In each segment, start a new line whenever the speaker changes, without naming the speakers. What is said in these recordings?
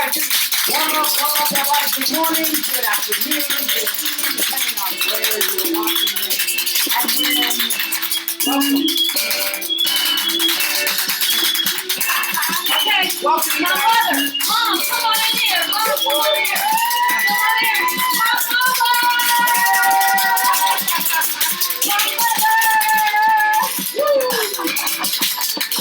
Good morning, good afternoon, good evening, depending on where you're watching it. And welcome. Okay, welcome to
my mother. Mom, come on in here. Mom, come on in here. Come on in. My mama. My mother.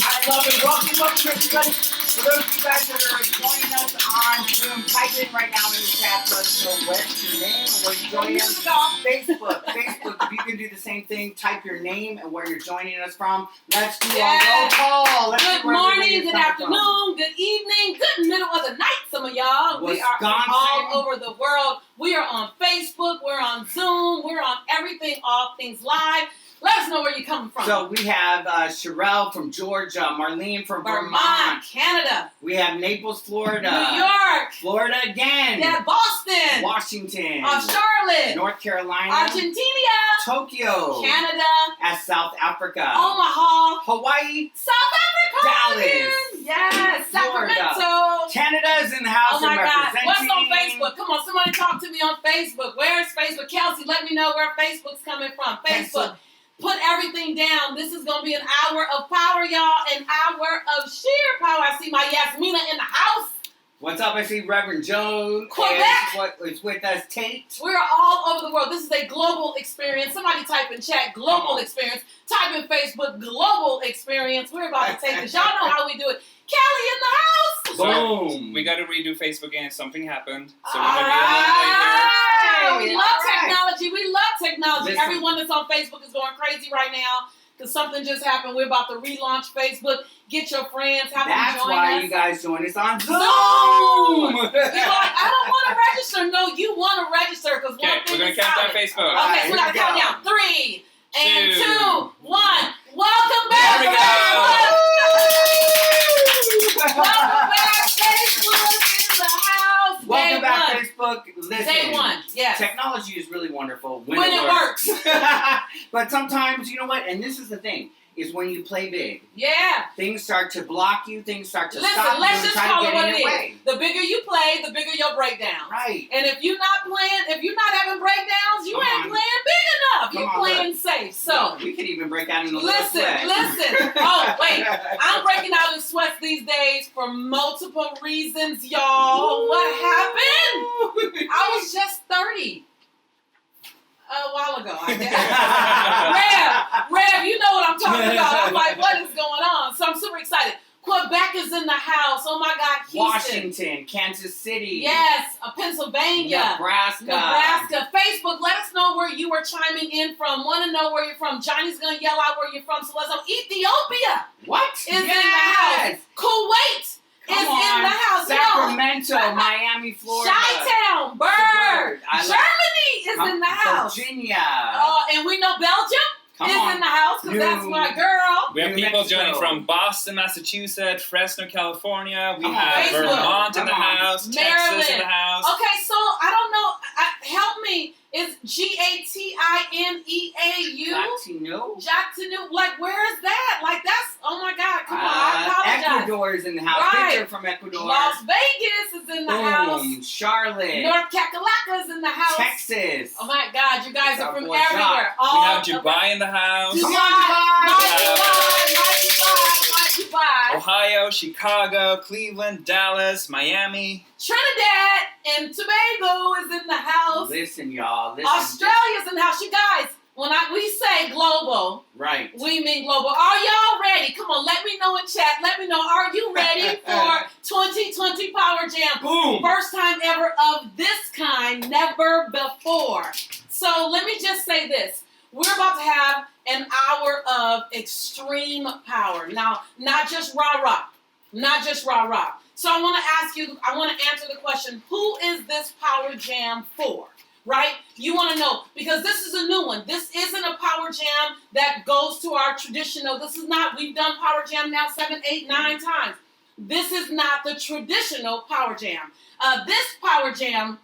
I love it. Welcome, everybody. For those of you guys that are joining us on Zoom, type in right now in the chat. Let us know what's your name and where you're joining us from. Facebook, if you can do the same thing, type your name and where you're joining us from. Let's do our roll call.
Good morning, good afternoon, good evening, good middle of the night, some of y'all. We are all over the world. We are on Facebook, we're on Zoom, we're on everything, all things live. Let us know where you're coming from.
So we have Sherelle from Georgia, Marlene from Vermont,
Canada.
We have Naples, Florida.
New York.
Florida again.
Yeah, Boston.
Washington.
Charlotte.
North Carolina.
Argentina.
Tokyo.
Canada.
South Africa.
Omaha.
Hawaii.
South Africa.
Dallas.
Yes. Sacramento.
Canada's in the house.
Oh my God. What's on Facebook? Come on, somebody talk to me on Facebook. Where's Facebook? Kelsey, let me know where Facebook's coming from. Facebook. Put everything down. This is going to be an hour of power, y'all. An hour of sheer power. I see my Yasmina in the house.
What's up? I see Reverend Joe.
Quebec.
Is with us, Tate.
We're all over the world. This is a global experience. Somebody type in chat, global experience. Type in Facebook, global experience. We're about to take this. Y'all know how we do it. Kelly in the house.
Boom. We got to redo Facebook again. Something happened. So
all
we're going to be a little late here.
We love technology. We love technology.
Listen.
Everyone that's on Facebook is going crazy right now because something just happened. We're about to relaunch Facebook. Get your friends. Have them join us.
That's why you guys join us on Zoom.
You're like, I don't want to register. No, you want to register because one thing
we're going
is
to count down
solid.
Facebook.
Okay, so we got to count down. 3 and 2, 1. Welcome back.
There we go.
Welcome back, Facebook in the house.
Welcome back, Facebook. Listen,
Day 1, yes.
Technology is really wonderful
when it works.
But sometimes, you know what? And this is the thing, is when you play big.
Yeah.
Things start to block you. Things start to stop you.
Listen, let's just call it what it is.
Way.
The bigger you play, the bigger your breakdown.
Right.
And if you're not having breakdowns, you ain't playing big enough. You're playing safe. So
we could even break out in a little
sweat. Listen. Oh, wait. I'm breaking out in sweats these days for multiple reasons, y'all.
Ooh.
What happened? I was just 30. A while ago, I guess. Rev, you know what I'm talking about. I'm like, what is going on? So I'm super excited. Quebec is in the house. Oh my God, Houston.
Washington, Kansas City.
Yes, Pennsylvania.
Nebraska.
Facebook, let us know where you are chiming in from. Want to know where you're from. Johnny's going to yell out where you're from. So let's know. Ethiopia.
What?
Is in the house. Kuwait. Is in the house.
Sacramento, Miami, Florida.
Chi-Town, Bird. Germany is in the house.
Virginia.
And we know Belgium is in the house because that's my girl.
We have people joining from Boston, Massachusetts, Fresno, California. We have Vermont in the house, Texas in the house.
Okay, so I don't know. Help me. Is Gatineau? Gatineau. Like, where is that? Like, that's, oh my God, come on, I apologize.
Ecuador is in the house.
Right.
Picture from Ecuador.
Las Vegas is in the house.
Charlotte.
North Kakalaka is in the house.
Texas.
Oh my God, you guys are from everywhere.
We have Dubai in the house.
Dubai.
Ohio, Chicago, Cleveland, Dallas, Miami.
Trinidad and Tobago is in the house.
Listen, y'all.
Australia's in the house. You guys, when we say global,
right,
we mean global. Are y'all ready? Come on, let me know in chat. Let me know. Are you ready for 2020 Power Jam?
Boom.
First time ever of this kind, never before. So let me just say this. We're about to have an hour of extreme power. Now, not just rah-rah. Not just rah-rah. So I want to answer the question, who is this Power Jam for? Right? You want to know, because this is a new one. This isn't a Power Jam that goes to our traditional. We've done Power Jam now 7, 8, 9 times. This is not the traditional Power Jam. This Power Jam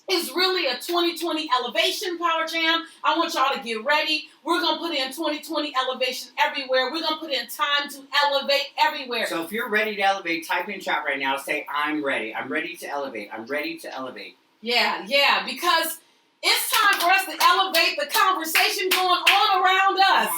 is really a 2020 elevation power jam. I want y'all to get ready. We're going to put in 2020 elevation everywhere. We're going to put in time to elevate everywhere.
So if you're ready to elevate, type in chat right now. Say, I'm ready. I'm ready to elevate. I'm ready to elevate.
Yeah, because it's time for us to elevate the conversation going on around us.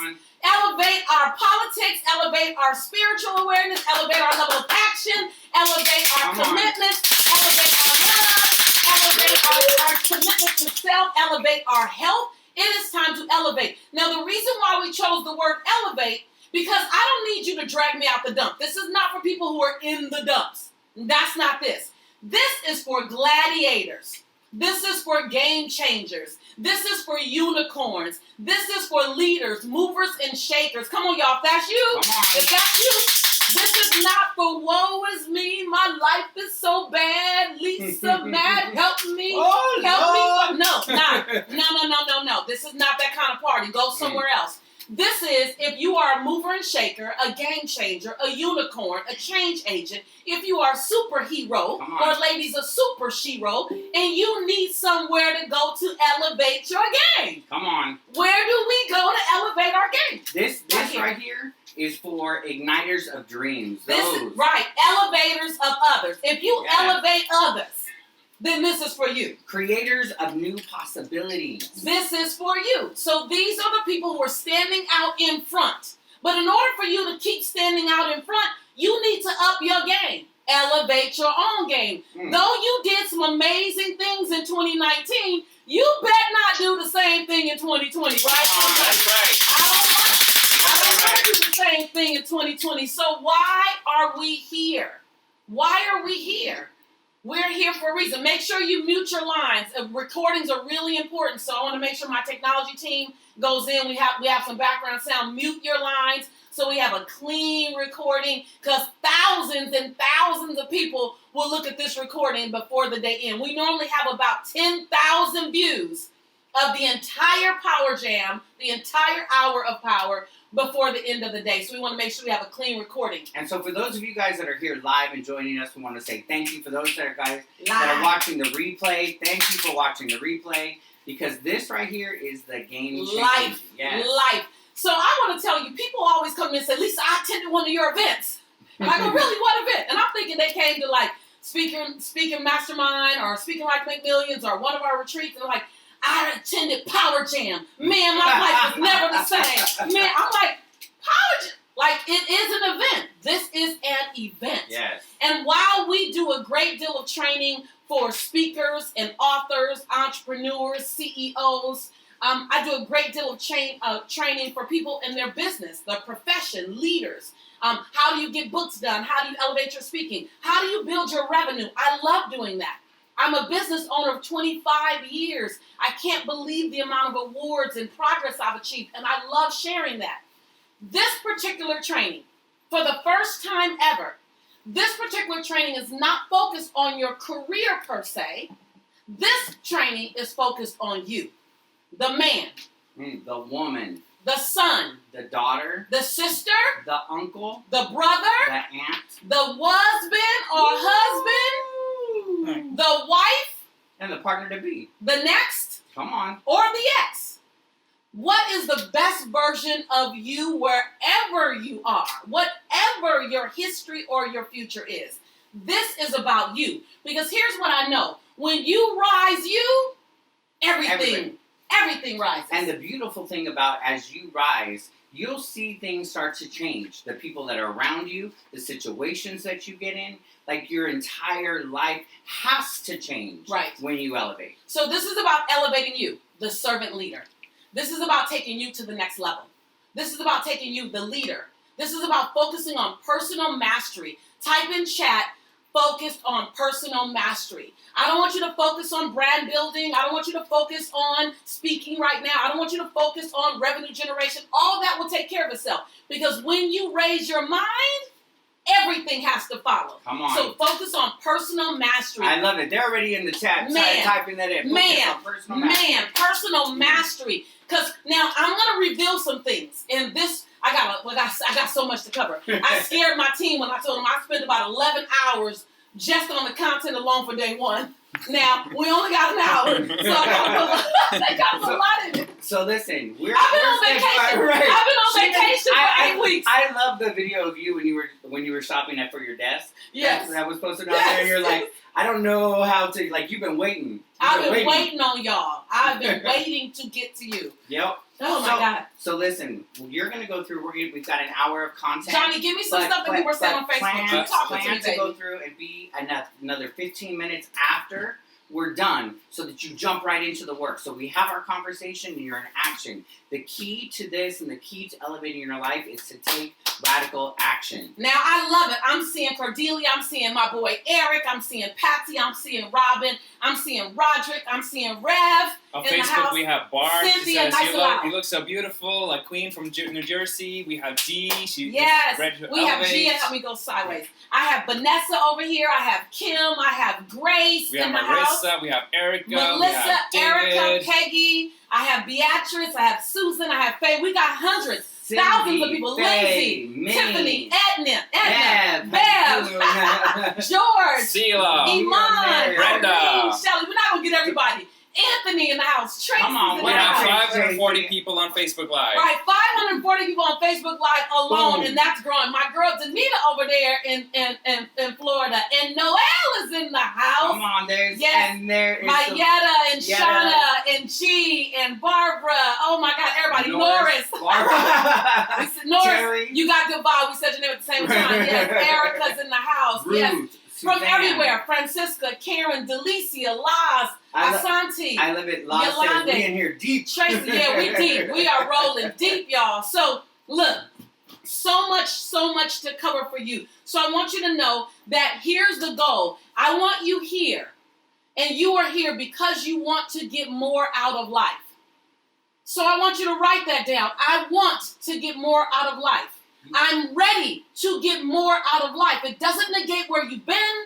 Elevate our politics, elevate our spiritual awareness, elevate our level of action, elevate our commitment, elevate our love, elevate our commitment to self, elevate our health. It is time to elevate. Now, the reason why we chose the word elevate, because I don't need you to drag me out the dump. This is not for people who are in the dumps. That's not this. This is for gladiators. This is for game changers. This is for unicorns. This is for leaders, movers, and shakers. Come on, y'all. If that's you, if that's you, this is not for woe is me. My life is so bad. Lisa, mad. Help me. Help me. No. This is not that kind of party. Go somewhere else. This is if you are a mover and shaker, a game changer, a unicorn, a change agent, if you are a superhero, or ladies, a super shero, and you need somewhere to go to elevate your game.
Come on.
Where do we go to elevate our game?
This right here is for igniters of dreams.
Right. Elevators of others. If you elevate others, then this is for you.
Creators of new possibilities.
This is for you. So these are the people who are standing out in front. But in order for you to keep standing out in front, you need to up your game. Elevate your own game. Though you did some amazing things in 2019, you better not do the same thing in 2020, right?
That's right.
I don't want to do the same thing in 2020. So why are we here? Why are we here? We're here for a reason. Make sure you mute your lines. Recordings are really important, so I want to make sure my technology team goes in. We have some background sound. Mute your lines so we have a clean recording, because thousands and thousands of people will look at this recording before the day ends. We normally have about 10,000 views of the entire Power Jam, the entire hour of power, before the end of the day. So we want to make sure we have a clean recording.
And so for those of you guys that are here live and joining us, we want to say thank you. For those that are watching the replay, thank you for watching the replay, because this right here is the game changer.
Life. So I want to tell you, people always come in and say, Lisa, I attended one of your events. And I go, really, what event? And I'm thinking they came to like speaking mastermind or speaking like make millions or one of our retreats, and they're like, I attended Power Jam. Man, my life was never the same. Man, I'm like, Power Jam. Like, it is an event. This is an event.
Yes. And
while we do a great deal of training for speakers and authors, entrepreneurs, CEOs, I do a great deal of training for people in their business, their profession, leaders. How do you get books done? How do you elevate your speaking? How do you build your revenue? I love doing that. I'm a business owner of 25 years. I can't believe the amount of awards and progress I've achieved, and I love sharing that. This particular training, for the first time ever, this particular training is not focused on your career per se. This training is focused on you, the man,
the woman,
the son,
the daughter,
the sister,
the uncle,
the brother,
the aunt,
the husband or husband, the wife,
and the partner to be,
the next,
come on,
or the ex. What is the best version of you wherever you are, whatever your history or your future is? This is about you. Because here's what I know. When you rise, everything rises.
And the beautiful thing about as you rise, you'll see things start to change. The people that are around you, the situations that you get in, like your entire life has to change when you elevate.
So this is about elevating you, the servant leader. This is about taking you to the next level. This is about taking you, the leader. This is about focusing on personal mastery. Type in chat, focused on personal mastery. I don't want you to focus on brand building. I don't want you to focus on speaking right now. I don't want you to focus on revenue generation. All that will take care of itself. Because when you raise your mind, everything has to follow.
Come on.
So focus on personal mastery.
I love it. They're already in the chat. Typing that in.
Personal mastery. Because now I'm going to reveal some things. And this, I got so much to cover. I scared my team when I told them I spent about 11 hours just on the content alone for day one. Now, we only got an hour, so I got a lot in it.
So listen,
I've been on vacation.
Right.
I've been on vacation for 8 weeks.
I love the video of you when you were shopping for your desk.
Yes.
That was posted on there, and you're like, I don't know how to, like, you've been waiting.
I've been waiting on y'all. I've been waiting to get to you.
Yep.
Oh my God.
So listen, you're gonna go through. We've got an hour of content.
Johnny, give me some stuff that you were saying on Facebook. You talking to me, baby.
Go through and be another 15 minutes after we're done, so that you jump right into the work. So we have our conversation, and you're in action. The key to this and the key to elevating your life is to take radical action.
Now, I love it. I'm seeing Cordelia. I'm seeing my boy Eric. I'm seeing Patsy. I'm seeing Robin. I'm seeing Roderick. I'm seeing Rev.
On
in
Facebook,
the house.
we have Barb.
Cynthia,
She says,
nice
you look so beautiful, like Queen from New Jersey. We have G.
Yes, we have G and help me go sideways. I have Vanessa over here. I have Kim. I have Grace
we have
in the
Marissa.
house.
We have Erica.
Melissa,
we have David.
Erica, Peggy. I have Beatrice. I have Susan. I have Faye. We got hundreds, thousands of people.
Faye,
Lindsay, Tiffany, Edna,
Bev,
George,
Sheila,
Iman,
Brenda,
Irene, Shelly. We're not gonna get everybody. Anthony in the house. Tracy's
Come on,
in
we
the
have
house.
540 people on Facebook Live.
Right, 540 people on Facebook Live alone,
Boom.
and that's growing. My girl Danita over there in Florida, and Noelle is in the house.
Come on, and there is
Mayetta and Shauna and G and Barbara. Oh my God, everybody. Norris.
Barbara.
Norris,
Jerry.
you got good vibe. We said your name at the same time. Yes, Erica's in the house.
Ruth,
yes. From
Suzanne.
everywhere. Francisca, Karen, Delicia, Laz, Asante.
I live it. Laz says we in here deep.
Tracy, yeah, we deep. We are rolling deep, y'all. So, look, so much to cover for you. So I want you to know that here's the goal. I want you here. And you are here because you want to get more out of life. So I want you to write that down. I want to get more out of life. I'm ready to get more out of life. It doesn't negate where you've been.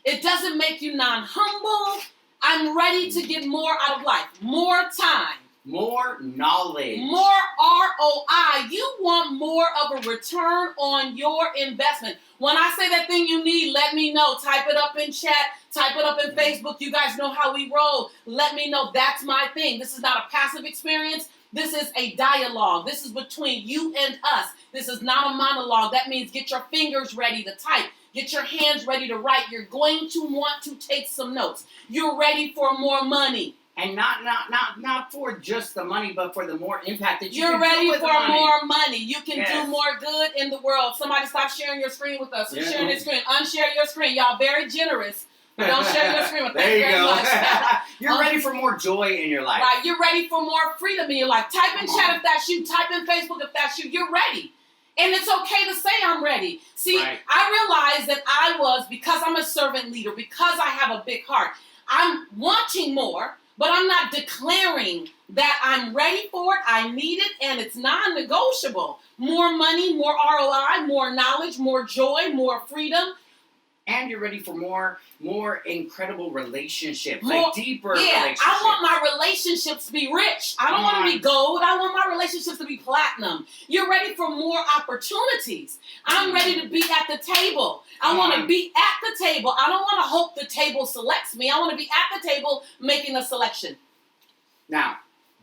It doesn't make you non-humble. I'm ready to get more out of life. More time.
More knowledge.
More ROI. You want more of a return on your investment. When I say that thing you need, let me know. Type it up in chat. Type it up in Facebook. You guys know how we roll. Let me know. That's my thing. This is not a passive experience. This is a dialogue. This is between you and us. This is not a monologue. That means get your fingers ready to type. Get your hands ready to write. You're going to want to take some notes. You're ready for more money.
And not for just the money, but for the more impact that
you're
can
ready
do with
for
money.
more money. You can
Yes.
do more good in the world. Somebody stop sharing your screen with us. Who's
Yeah.
sharing your screen? Unshare your screen. Y'all very generous. But don't share your screen with us.
There you
very
go.
much.
You're ready for more joy in your life.
Right. You're ready for more freedom in your life. Type in chat if that's you. Type in Facebook if that's you. You're ready. And it's okay to say I'm ready. See,
Right.
I realized that because I'm a servant leader, because I have a big heart, I'm wanting more, but I'm not declaring that I'm ready for it, I need it, and it's non-negotiable. More money, more ROI, more knowledge, more joy, more freedom.
And you're ready for more incredible relationships,
More,
like deeper
yeah,
relationships.
I want my relationships to be rich. I don't want to be gold. I want my relationships to be platinum. You're ready for more opportunities. I'm ready to be at the table. I want to be at the table. I don't want to hope the table selects me. I want to be at the table making a selection.
Now,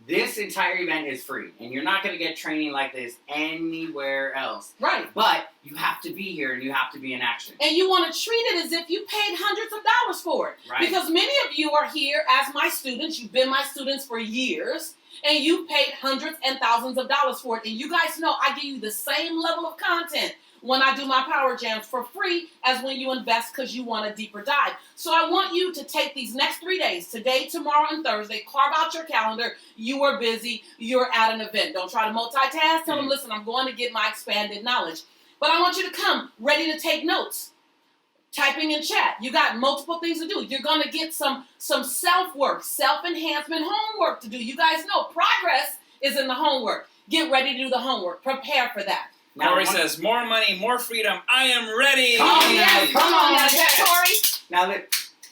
this entire event is free, and you're not going to get training like this anywhere else.
Right.
But you have to be here, and you have to be in action.
And you want to treat it as if you paid hundreds of dollars for it.
Right.
Because many of you are here as my students. You've been my students for years, and you paid hundreds and thousands of dollars for it. And you guys know I give you the same level of content when I do my Power Jams for free as when you invest because you want a deeper dive. So I want you to take these next 3 days, today, tomorrow, and Thursday, carve out your calendar. You are busy. You're at an event. Don't try to multitask. Tell them, listen, I'm going to get my expanded knowledge. But I want you to come ready to take notes. Typing in chat. You got multiple things to do. You're going to get some self-work, self-enhancement homework to do. You guys know progress is in the homework. Get ready to do the homework. Prepare for that.
Corey says, more money, more freedom. I am ready.
Come on,
yes,
come on,
yes, Corey.
Now,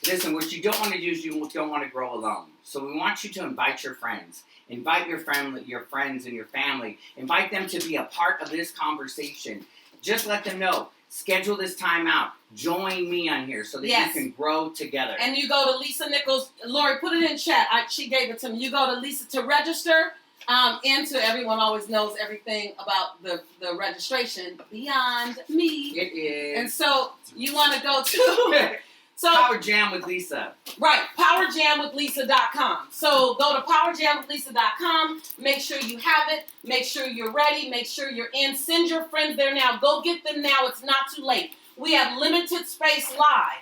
listen, what you don't want to do is you don't want to grow alone. So we want you to invite your friends. Invite your friends and your family. Invite them to be a part of this conversation. Just let them know. schedule this time out. Join me on here so that you can grow together.
And you go to Lisa Nichols. Lori, put it in chat. She gave it to me. You go to Lisa to register. Everyone always knows everything about the registration beyond me.
It is.
And so you want to go to
Power Jam with Lisa.
Right, powerjamwithlisa.com. So go to powerjamwithlisa.com. Make sure you have it. Make sure you're ready. Make sure you're in. Send your friends there now. Go get them now. It's not too late. We have limited space live.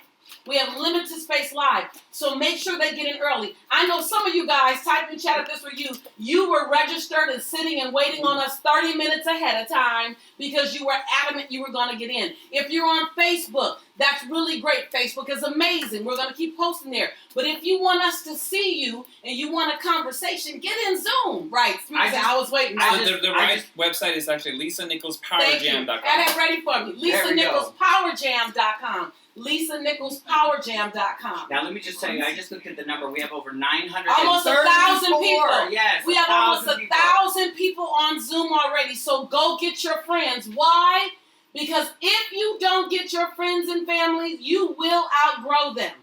So make sure they get in early. I know some of you guys, type in chat if this were you, you were registered and sitting and waiting on us 30 minutes ahead of time because you were adamant you were going to get in. If you're on Facebook, that's really great. Facebook is amazing. We're going to keep posting there. But if you want us to see you and you want a conversation, get in Zoom. Right. I was waiting.
The right website is actually Lisa Nichols Power Jam.com.
Have that ready for me. Lisa Nichols Power Jam.com. Lisa Nichols Power Jam.com.
Now let me just tell you, I just looked at the number. We have over 900.
Almost 1,000 people.
Yes.
We have almost 1,000 people on Zoom already. So go get your friends. Why? Because if you don't get your friends and families, you will outgrow them.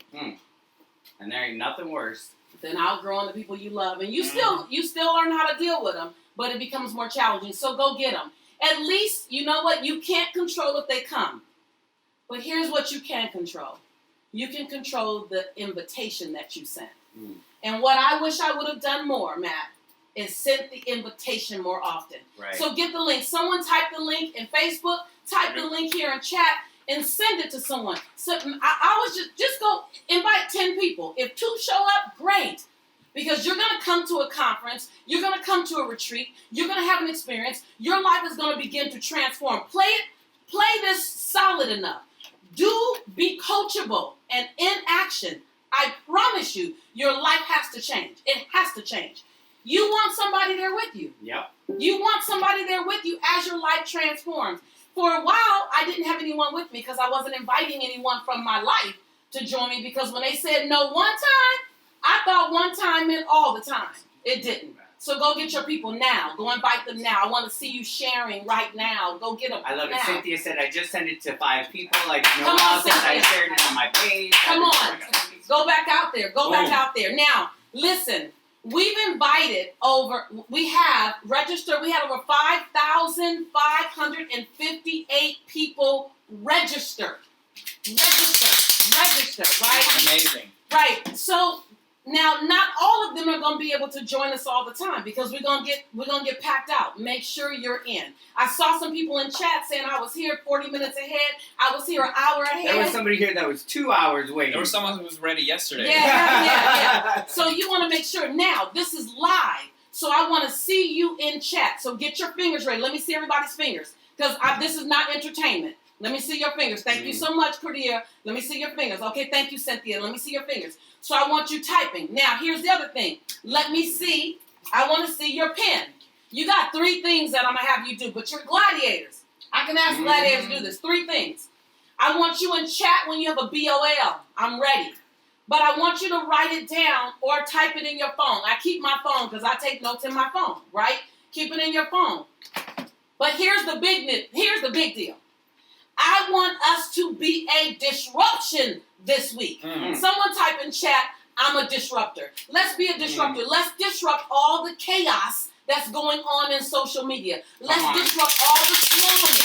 And there ain't nothing worse
than outgrowing the people you love. And you still learn how to deal with them, but it becomes more challenging. So go get them. At least, you know what? You can't control if they come. But here's what you can control. You can control the invitation that you sent. And what I wish I would have done more, Matt, is sent the invitation more often.
Right.
So get the link. Someone type the link in Facebook, type the link here in chat, and send it to someone. So I was just go invite 10 people. If 2 show up, great. Because you're going to come to a conference, you're going to come to a retreat, you're going to have an experience, your life is going to begin to transform. Play this solid enough. Be coachable and in action. I promise you, your life has to change. It has to change. You want somebody there with you.
Yep.
You want somebody there with you as your life transforms. For a while, I didn't have anyone with me because I wasn't inviting anyone from my life to join me because when they said no one time, I thought one time meant all the time. It didn't. So go get your people now. Go invite them now. I want to see you sharing right now. Go get them
I love
now.
it. Cynthia said, I just sent it to 5 people. Like, no one else said I shared it on my page.
Come on. Go back out there. Go back out there. Now, listen. We've invited we have over 5,558 people registered. Register, right?
Amazing.
Right. So, now, not all of them are going to be able to join us all the time because we're going to get packed out. Make sure you're in. I saw some people in chat saying I was here 40 minutes ahead. I was here an hour ahead.
There was somebody here that was 2 hours waiting.
There was someone who was ready yesterday.
Yeah. So you want to make sure now. This is live. So I want to see you in chat. So get your fingers ready. Let me see everybody's fingers because this is not entertainment. Let me see your fingers. Thank you so much, Cordia. Let me see your fingers. Okay, thank you, Cynthia. Let me see your fingers. So I want you typing. Now, here's the other thing. Let me see. I want to see your pen. You got 3 things that I'm going to have you do, but you're gladiators. I can ask gladiators to do this. 3 things. I want you in chat when you have a BOL. I'm ready. But I want you to write it down or type it in your phone. I keep my phone because I take notes in my phone, right? Keep it in your phone. But here's the big deal. I want us to be a disruption this week. Someone type in chat, I'm a disruptor. Let's be a disruptor. Let's disrupt all the chaos that's going on in social media. Let's disrupt all the slowness.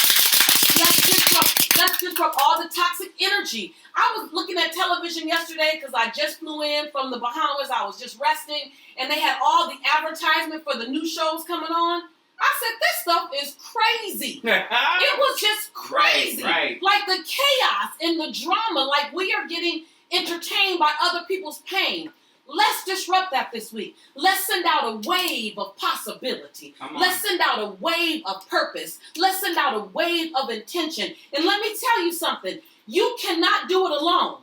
Let's disrupt all the toxic energy. I was looking at television yesterday because I just flew in from the Bahamas. I was just resting, and they had all the advertisement for the new shows coming on. I said, this stuff is crazy. It was just crazy.
Right.
Like the chaos and the drama, like we are getting entertained by other people's pain. Let's disrupt that this week. Let's send out a wave of possibility. Let's send out a wave of purpose. Let's send out a wave of intention. And let me tell you something. You cannot do it alone.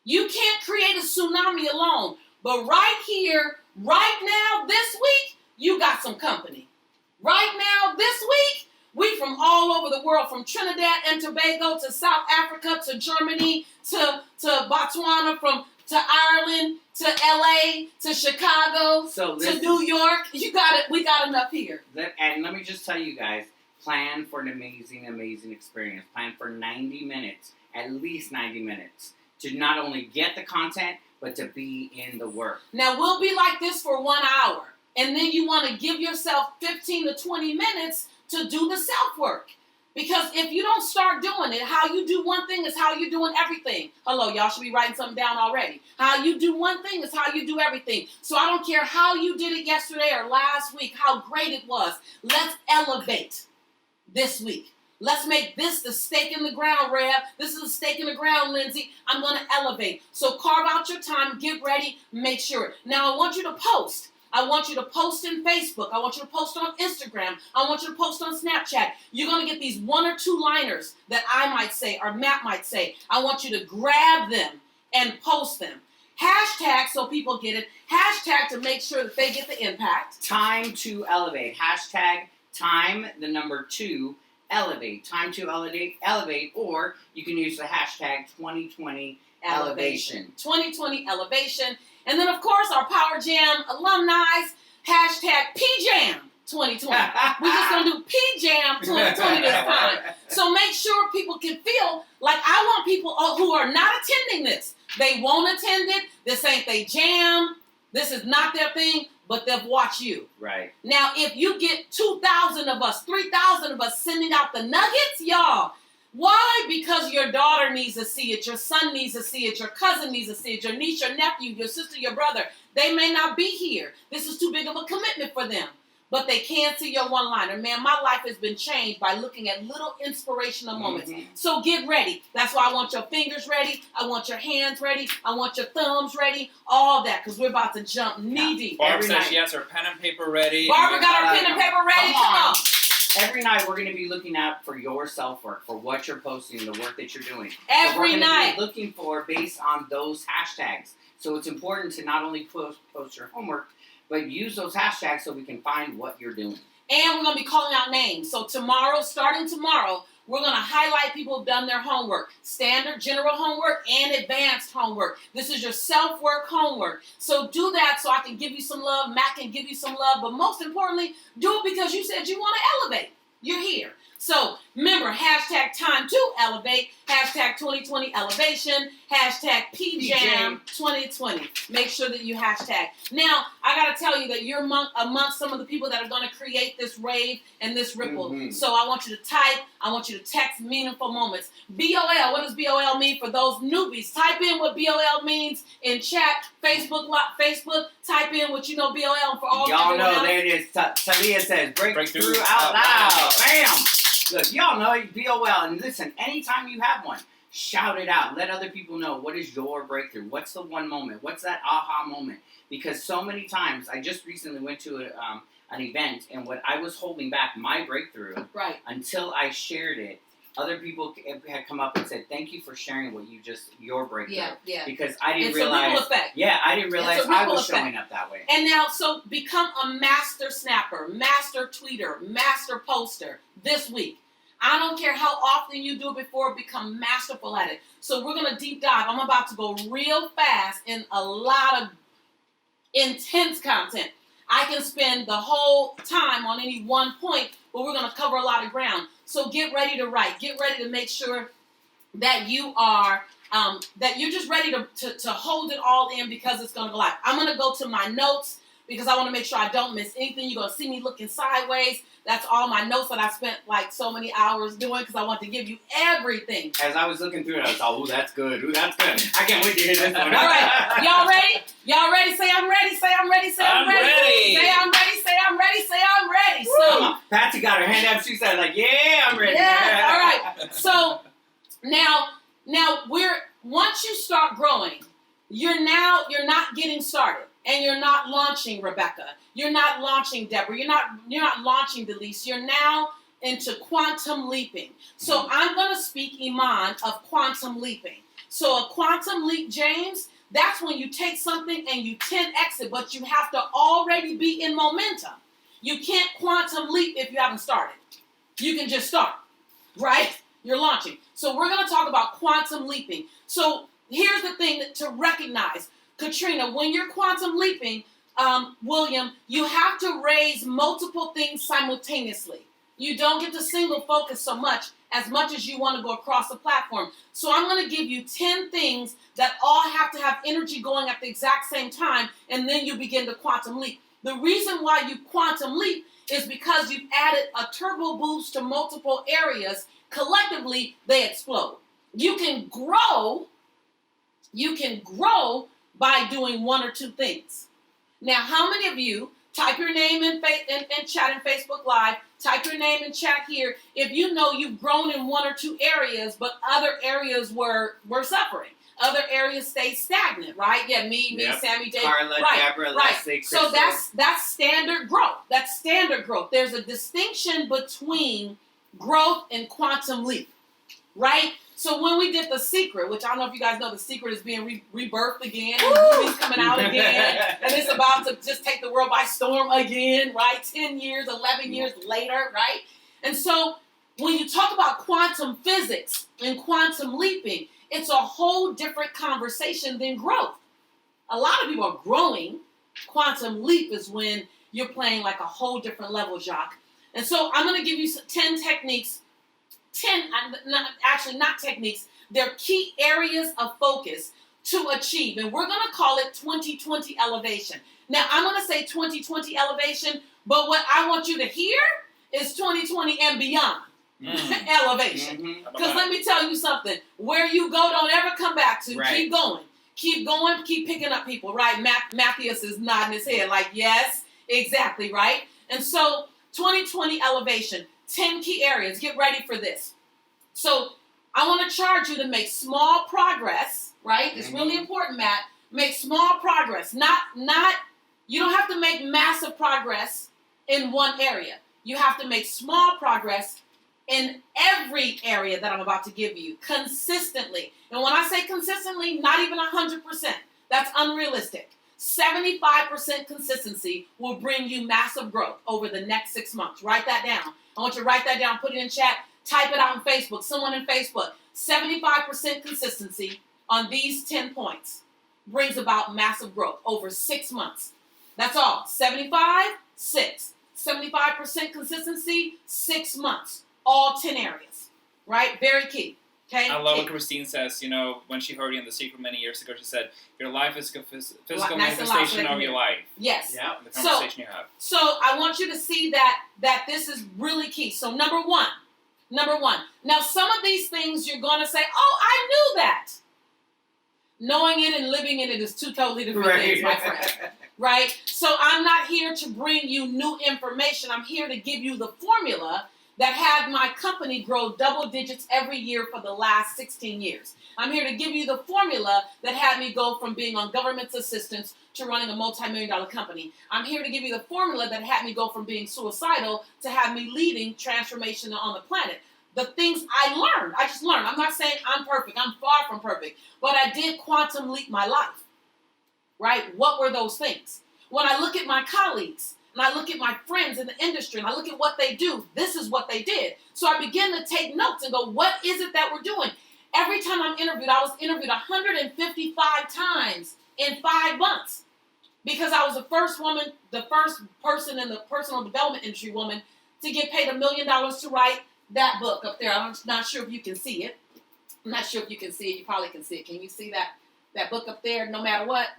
You can't create a tsunami alone. But right here, right now, this week, you got some company. Right now, this week, we from all over the world, from Trinidad and Tobago to South Africa to Germany to Botswana, to Ireland to LA to Chicago to New York. You got it. We got enough here.
And let me just tell you guys, Plan for an amazing, amazing experience. Plan for 90 minutes, at least 90 minutes, to not only get the content, but to be in the work.
Now, we'll be like this for 1 hour, and then you want to give yourself 15 to 20 minutes to do the self-work. Because if you don't start doing it, how you do one thing is how you're doing everything. Hello, y'all should be writing something down already. How you do one thing is how you do everything. So I don't care how you did it yesterday or last week, how great it was. Let's elevate this week. Let's make this the stake in the ground, Rev. This is a stake in the ground, Lindsay. I'm going to elevate. So carve out your time, get ready, make sure. Now I want you to post. I want you to post in Facebook. I want you to post on Instagram. I want you to post on Snapchat. You're going to get these 1 or 2 liners that I might say or Matt might say. I want you to grab them and post them. Hashtag so people get it. Hashtag to make sure that they get the impact.
Time to elevate. Hashtag time, the number 2, elevate. Time to elevate, or you can use the hashtag 2020 elevation.
2020 elevation. And then, of course, our Power Jam alumni, hashtag PJam 2020. We're just going to do PJam 2020 this time. So make sure people can feel like I want people who are not attending this. They won't attend it. This ain't they jam. This is not their thing, but they'll watch you.
Right.
Now, if you get 2,000 of us, 3,000 of us sending out the nuggets, y'all, why? Because your daughter needs to see it, your son needs to see it, your cousin needs to see it, your niece, your nephew, your sister, your brother. They may not be here. This is too big of a commitment for them. But they can see your one-liner. Man, my life has been changed by looking at little inspirational moments.
Mm-hmm.
So get ready. That's why I want your fingers ready. I want your hands ready. I want your thumbs ready. All that, because we're about to jump knee-deep.
Barbara says she has her pen and paper ready.
Barbara got her pen and paper ready. Come on.
Every night we're going to be looking out for your self-work, for what you're posting, the work that you're doing.
Every
so
night.
Be looking for based on those hashtags. So it's important to not only post your homework, but use those hashtags so we can find what you're doing.
And we're going to be calling out names. So tomorrow, starting tomorrow, we're going to highlight people who've done their homework. Standard, general homework, and advanced homework. This is your self-work homework. So do that so I can give you some love. Matt can give you some love. But most importantly, do it because you said you want to elevate. You're here. So remember, hashtag time to elevate, hashtag 2020 elevation, hashtag PJam 2020. Make sure that you hashtag. Now, I got to tell you that you're amongst some of the people that are going to create this rave and this ripple. Mm-hmm. So I want you to type, I want you to text meaningful moments. BOL, what does BOL mean for those newbies? Type in what BOL means in chat, Facebook, type in what you know BOL for all.
Y'all know, there it is. Talia says, breakthrough out loud. Bam! Look, y'all know BOL, and listen, anytime you have one, shout it out. Let other people know what is your breakthrough. What's the one moment? What's that aha moment? Because so many times, I just recently went to an event, and what I was holding back my breakthrough until I shared it, other people had come up and said, "Thank you for sharing your breakthrough." Yeah. Because I didn't realize.
It's a ripple effect.
Yeah, I didn't realize I was showing up that way.
And now, so become a master snapper, master tweeter, master poster this week. I don't care how often you do it before, become masterful at it. So we're going to deep dive. I'm about to go real fast in a lot of intense content. I can spend the whole time on any one point, but we're going to cover a lot of ground. So get ready to write. Get ready to make sure that you are, that you're just ready to hold it all in because it's going to go live. I'm going to go to my notes because I want to make sure I don't miss anything. You're going to see me looking sideways. That's all my notes that I spent like so many hours doing because I want to give you everything.
As I was looking through it, I was like, "Ooh, that's good. Ooh, that's good. I can't wait to hear this one."
All right. Y'all ready? Y'all ready? Say I'm ready. Say I'm ready. Say I'm ready. Say I'm ready. Say I'm ready. Say I'm ready. So
Patsy got her hand up. She said, "Like, yeah, I'm ready."
Yeah. All right. So now once you start growing, you're not getting started. And you're not launching Rebecca. You're not launching Deborah. You're not launching Delise. You're now into quantum leaping. So I'm going to speak Iman of quantum leaping. So a quantum leap, James, that's when you take something and you 10x it, but you have to already be in momentum. You can't quantum leap if you haven't started. You can just start, right? You're launching. So we're going to talk about quantum leaping. So here's the thing to recognize. Katrina, when you're quantum leaping, William, you have to raise multiple things simultaneously. You don't get to single focus so much as you want to go across the platform. So I'm going to give you 10 things that all have to have energy going at the exact same time, and then you begin to quantum leap. The reason why you quantum leap is because you've added a turbo boost to multiple areas. Collectively, they explode. You can grow by doing one or two things. Now, how many of you type your name in chat in Facebook Live, type your name in chat here if you know you've grown in one or two areas, but other areas were suffering. Other areas stayed stagnant, right? Yeah, me, Sammy, Dave.
Carla,
right,
Deborah,
right.
Leslie, Crystal.
So that's standard growth. That's standard growth. There's a distinction between growth and quantum leap, right? So when we did The Secret, which I don't know if you guys know, The Secret is being rebirthed again. And the movie's coming out again. And it's about to just take the world by storm again, right? 10 years, 11 years later, right? And so when you talk about quantum physics and quantum leaping, it's a whole different conversation than growth. A lot of people are growing. Quantum leap is when you're playing like a whole different level, Jacques. And so I'm going to give you 10 techniques. 10, not techniques. They're key areas of focus to achieve. And we're going to call it 2020 elevation. Now, I'm going to say 2020 elevation, but what I want you to hear is 2020 and beyond. Elevation. Because let me tell you something. Where you go, don't ever come back to. Right. Keep going. Keep going. Keep picking up people, right? Matthias is nodding his head like, yes, exactly, right? And so 2020 elevation, 10 key areas. Get ready for this. So I want to charge you to make small progress, right? It's really important, Matt. Make small progress. Not. You don't have to make massive progress in one area. You have to make small progress in every area that I'm about to give you, consistently. And when I say consistently, not even 100%. That's unrealistic. 75% consistency will bring you massive growth over the next 6 months. Write that down. I want you to write that down, put it in chat, type it out on Facebook, someone in Facebook. 75% consistency on these 10 points brings about massive growth over 6 months. That's all. 75, 6. 75% consistency, 6 months. All 10 areas, right? Very key. Okay.
I love what Christine says. You know, when she heard you in The Secret many years ago, she said, "Your life is a physical manifestation of your life."
Yes.
Yeah. The conversation you have.
So I want you to see that this is really key. So number one. Now some of these things you're going to say, "Oh, I knew that." Knowing it and living in it is two totally different things, my friend. Right? So I'm not here to bring you new information. I'm here to give you the formula that had my company grow double digits every year for the last 16 years. I'm here to give you the formula that had me go from being on government's assistance to running a multi-million-dollar company. I'm here to give you the formula that had me go from being suicidal to have me leading transformation on the planet. The things I learned, I just learned. I'm not saying I'm perfect. I'm far from perfect. But I did quantum leap my life, right? What were those things? When I look at my colleagues, and I look at my friends in the industry, and I look at what they do, this is what they did. So I begin to take notes and go, what is it that we're doing? Every time I'm interviewed, I was interviewed 155 times in 5 months because I was the first person in the personal development industry woman to get paid $1 million to write that book up there. I'm not sure if you can see it. I'm not sure if you can see it. You probably can see it. Can you see that book up there? No matter what.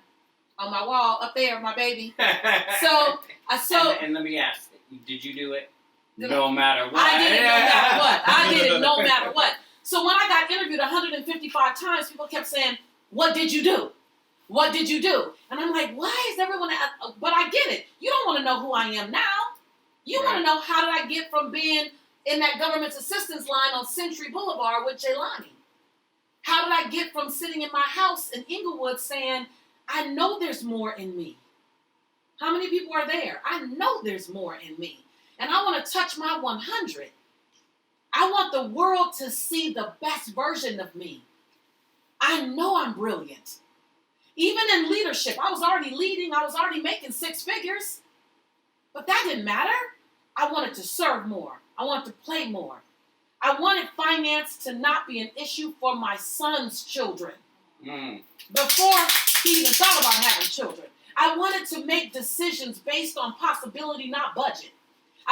On my wall, up there, my baby. And
let me ask, did you do it? No matter what.
I did it no matter what. I did it no matter what. So when I got interviewed 155 times, people kept saying, "What did you do? What did you do?" And I'm like, why is everyone... But I get it. You don't want to know who I am now. You want to know, how did I get from being in that government's assistance line on Century Boulevard with Jelani? How did I get from sitting in my house in Inglewood saying, I know there's more in me? How many people are there? I know there's more in me. And I want to touch my 100. I want the world to see the best version of me. I know I'm brilliant. Even in leadership, I was already leading. I was already making 6 figures. But that didn't matter. I wanted to serve more. I wanted to play more. I wanted finance to not be an issue for my son's children. Before he even thought about having children. I wanted to make decisions based on possibility, not budget.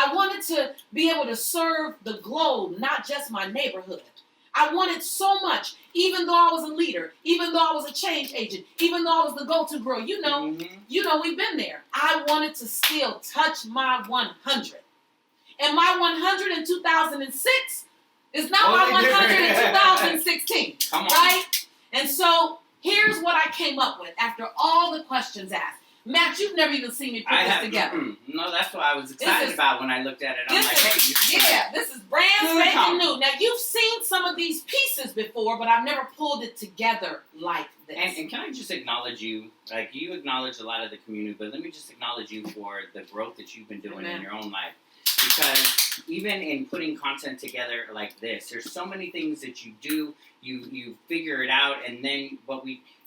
I wanted to be able to serve the globe, not just my neighborhood. I wanted so much, even though I was a leader, even though I was a change agent, even though I was the go-to girl. You know, we've been there. I wanted to still touch my 100. And my 100 in 2006 is not my 100 in 2016, right? And so here's what I came up with after all the questions asked. Matt, you've never even seen me put this together.
No, that's what I was excited about when I looked at it. I'm like, hey,
this is brand spanking new. Now, you've seen some of these pieces before, but I've never pulled it together like this.
And can I just acknowledge you? Like, you acknowledge a lot of the community, but let me just acknowledge you for the growth that you've been doing in your own life. Because even in putting content together like this, there's so many things that you do, you figure it out, and then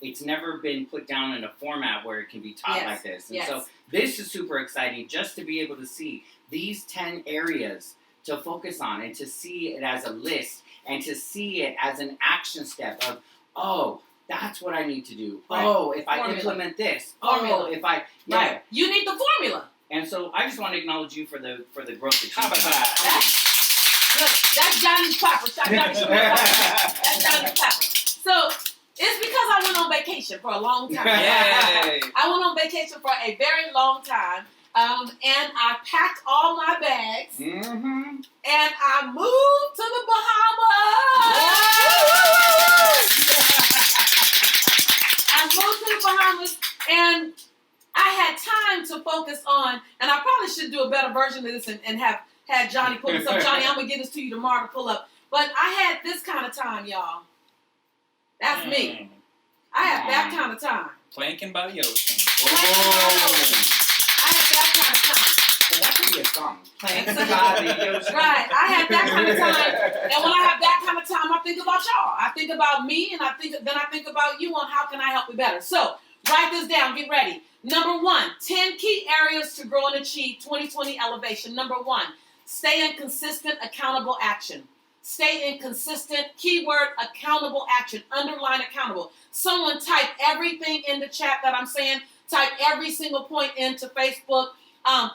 it's never been put down in a format where it can be taught like this. And so this is super exciting just to be able to see these 10 areas to focus on and to see it as a list and to see it as an action step of, oh, that's what I need to do. Right. Oh, if I implement this. Oh, if I... Yeah.
Right. You need the formula.
And so I just want to acknowledge you for the growth that you've done.
That's Johnny's Pepper. That's Johnny's Pepper. So it's because I went on vacation for a long time.
Yay.
I went on vacation for a very long time. And I packed all my bags. And I moved to the Bahamas. I moved to the Bahamas, and I had time to focus on, and I probably should do a better version of this and have had Johnny pull this up. Johnny, I'm going to get this to you tomorrow to pull up. But I had this kind of time, y'all. That's me. I had that kind of time.
Planking by the ocean.
I had that kind of time.
Well, that could be a song. Planking by the ocean.
Right. I had that kind of time. And when I have that kind of time, I think about y'all. I think about me, and I think about you on how can I help you better. So write this down. Get ready. Number 1, 10 key areas to grow and achieve 2020 elevation. Number 1, stay in consistent, accountable action. Stay in consistent, keyword, accountable action. Underline accountable. Someone type everything in the chat that I'm saying. Type every single point into Facebook.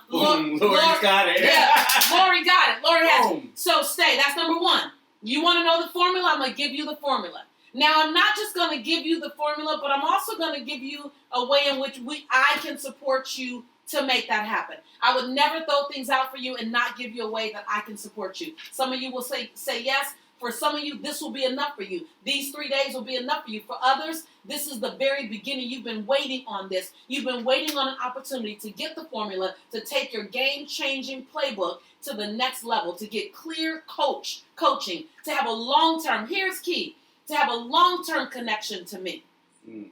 Lori got it.
Yeah, Lori got it. Lori has it. So stay. That's number 1. You want to know the formula? I'm going to give you the formula. Now, I'm not just going to give you the formula, but I'm also going to give you a way in which I can support you to make that happen. I would never throw things out for you and not give you a way that I can support you. Some of you will say yes. For some of you, this will be enough for you. These 3 days will be enough for you. For others, this is the very beginning. You've been waiting on this. You've been waiting on an opportunity to get the formula, to take your game-changing playbook to the next level, to get clear coaching, to have a long-term, here's key, to have a long-term connection to me.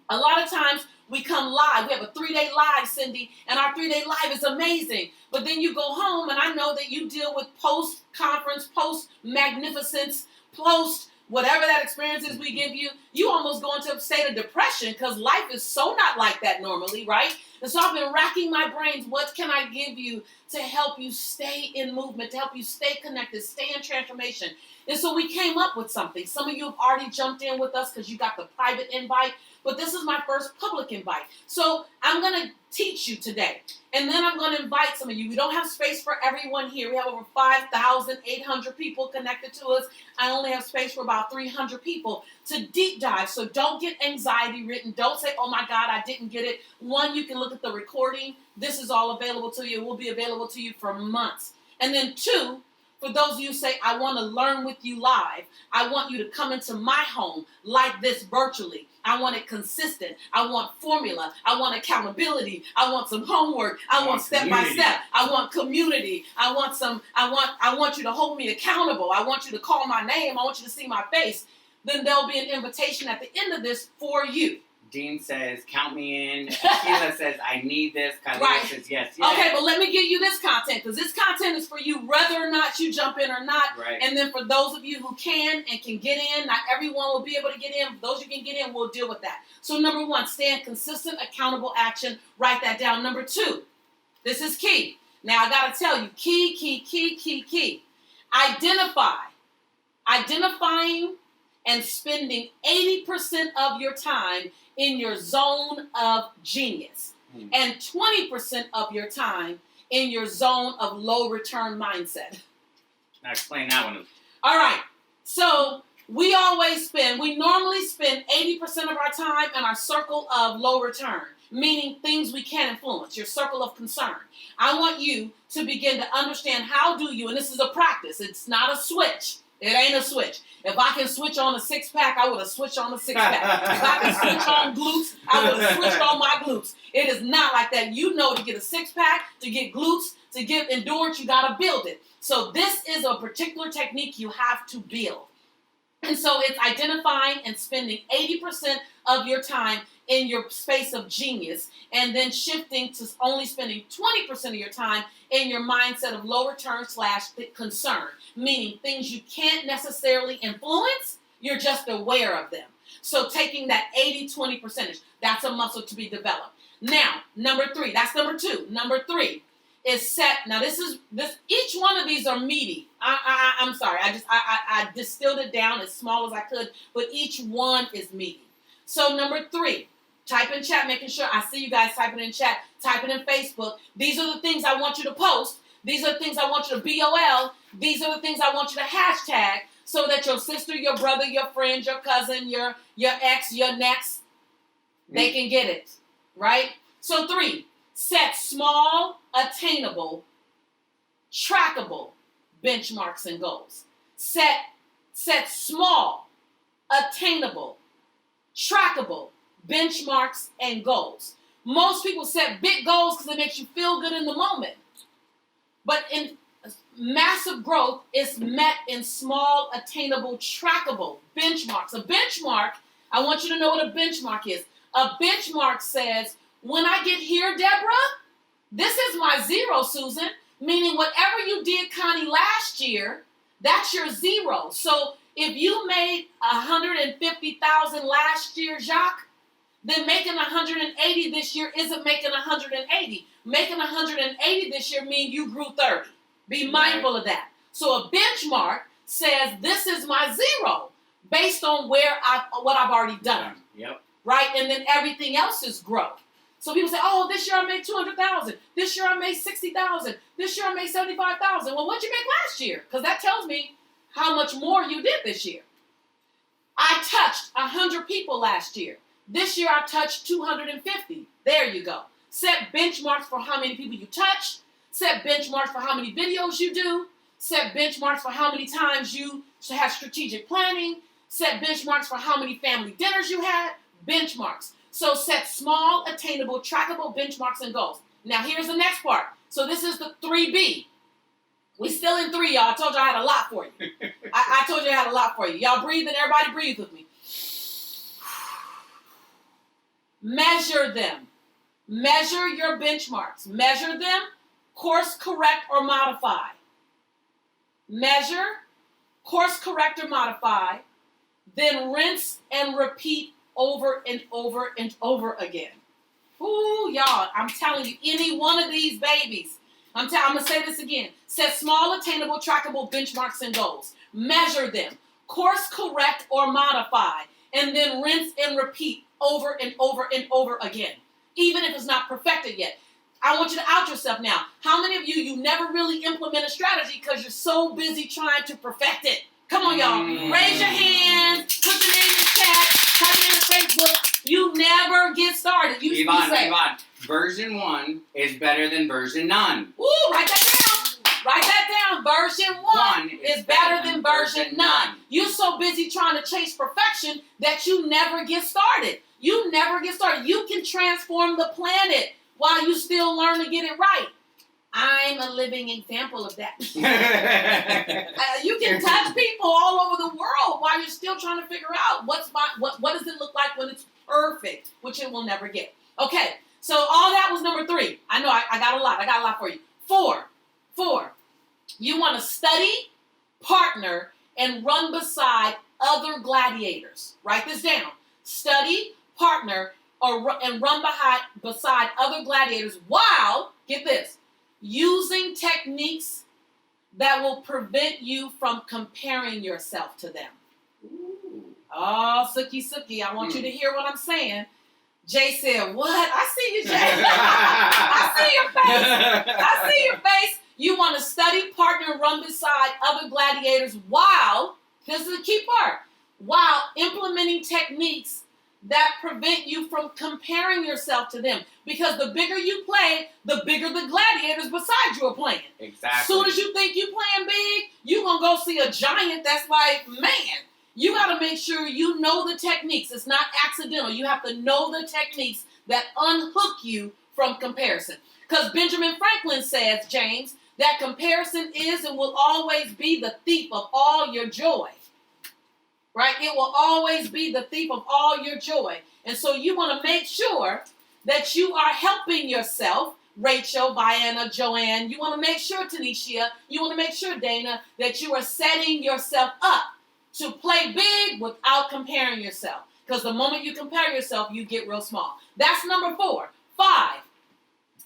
A lot of times we come live. We have a 3-day live, Cindy, and our 3-day live is amazing. But then you go home, and I know that you deal with post-conference, post-magnificence, post-whatever that experience is we give you. You almost go into a state of depression because life is so not like that normally, right? And so I've been racking my brains. What can I give you to help you stay in movement, to help you stay connected, stay in transformation? And so we came up with something. Some of you have already jumped in with us because you got the private invite. But this is my first public invite. So I'm going to teach you today. And then I'm going to invite some of you. We don't have space for everyone here. We have over 5,800 people connected to us. I only have space for about 300 people to deep dive. So don't get anxiety ridden. Don't say, oh my God, I didn't get it. 1, you can look at the recording. This is all available to you. It will be available to you for months. And then 2, for those of you who say, I want to learn with you live, I want you to come into my home like this virtually. I want it consistent. I want formula. I want accountability. I want some homework. I want step by step. I want community. I want you to hold me accountable. I want you to call my name. I want you to see my face. Then there'll be an invitation at the end of this for you.
Dean says, count me in. Sheila says, I need this. Kylie says, yes.
Okay, but let me give you this content, because this content is for you whether or not you jump in or not.
Right.
And then for those of you who can and can get in, not everyone will be able to get in. For those who can get in, we'll deal with that. So number 1, stay in consistent, accountable action. Write that down. Number 2, this is key. Now, I got to tell you, key. Identifying and spending 80% of your time in your zone of genius and 20% of your time in your zone of low return mindset.
Now explain that one.
All right. So we normally spend 80% of our time in our circle of low return, meaning things we can't influence, your circle of concern. I want you to begin to understand and this is a practice, it's not a switch. It ain't a switch. If I can switch on a six-pack, I would have switched on a six-pack. If I can switch on glutes, I would have switched on my glutes. It is not like that. You know, to get a six-pack, to get glutes, to get endurance, you got to build it. So this is a particular technique you have to build. And so it's identifying and spending 80% of your time in your space of genius, and then shifting to only spending 20% of your time in your mindset of low return / concern, meaning things you can't necessarily influence, you're just aware of them. So taking that 80-20 percentage, that's a muscle to be developed. Now, that's number 2. Number 3 is set. Now each one of these are meaty. I'm sorry, I distilled it down as small as I could, but each one is meaty. So number 3, type in chat, making sure I see you guys typing in chat, typing in Facebook. These are the things I want you to post. These are the things I want you to BOL. These are the things I want you to hashtag so that your sister, your brother, your friend, your cousin, your ex, your next, they can get it, right? So 3, set small, attainable, trackable benchmarks and goals. Set small, attainable, trackable benchmarks and goals. Most people set big goals because it makes you feel good in the moment. But in massive growth is met in small, attainable, trackable benchmarks. A benchmark, I want you to know what a benchmark is. A benchmark says, when I get here, Deborah, this is my zero, Susan. Meaning whatever you did, Connie, last year, that's your zero. So if you made 150,000 last year, Jacques, then making 180 this year isn't making 180. Making 180 this year means you grew 30. Be mindful of that. So a benchmark says this is my zero based on what I've already done.
Yep.
Right? And then everything else is growth. So people say, oh, this year I made 200,000. This year I made 60,000. This year I made 75,000. Well, what'd you make last year? Because that tells me how much more you did this year. I touched 100 people last year. This year I touched 250. There you go. Set benchmarks for how many people you touch. Set benchmarks for how many videos you do. Set benchmarks for how many times you have strategic planning. Set benchmarks for how many family dinners you had. Benchmarks. So set small, attainable, trackable benchmarks and goals. Now here's the next part. So this is the 3B. We still in 3, y'all. I told you I had a lot for you. I told you I had a lot for you. Y'all breathe and everybody breathe with me. Measure them. Measure your benchmarks. Measure them, course correct or modify. Measure, course correct or modify, then rinse and repeat over and over and over again. Ooh, y'all, I'm telling you, any one of these babies, I'm going to say this again. Set small, attainable, trackable benchmarks and goals. Measure them, course correct or modify, and then rinse and repeat over and over and over again, even if it's not perfected yet. I want you to out yourself now. How many of you never really implement a strategy because you're so busy trying to perfect it? Come on, y'all. Raise your hands. Put your name in the chat. Type it in Facebook. You never get started.
Yvonne, version 1 is better than version none.
Ooh, write that down. Write that down. Version 1 is better than version none. You're so busy trying to chase perfection that you never get started. You never get started. You can transform the planet while you still learn to get it right. I'm a living example of that. You can touch people all over the world while you're still trying to figure out what does it look like when it's perfect, which it will never get. Okay, so all that was number 3. I know I got a lot. I got a lot for you. 4. You want to study, partner, and run beside other gladiators. Write this down. Study, partner, and run beside other gladiators while, get this, using techniques that will prevent you from comparing yourself to them. Ooh. Oh, Suki, I want you to hear what I'm saying. Jay said, what? I see you, Jay. I see your face. I see your face. You want to study, partner, and run beside other gladiators while, this is the key part, while implementing techniques that prevent you from comparing yourself to them. Because the bigger you play, the bigger the gladiators beside you are playing.
Exactly.
As soon as you think you're playing big, you're going to go see a giant that's like, man, you got to make sure you know the techniques. It's not accidental. You have to know the techniques that unhook you from comparison. Because Benjamin Franklin says, James, that comparison is and will always be the thief of all your joy. Right? It will always be the thief of all your joy. And so you want to make sure that you are helping yourself, Rachel, Vianna, Joanne. You want to make sure, Tanisha, you want to make sure, Dana, that you are setting yourself up to play big without comparing yourself. Because the moment you compare yourself, you get real small. That's number 4. 5.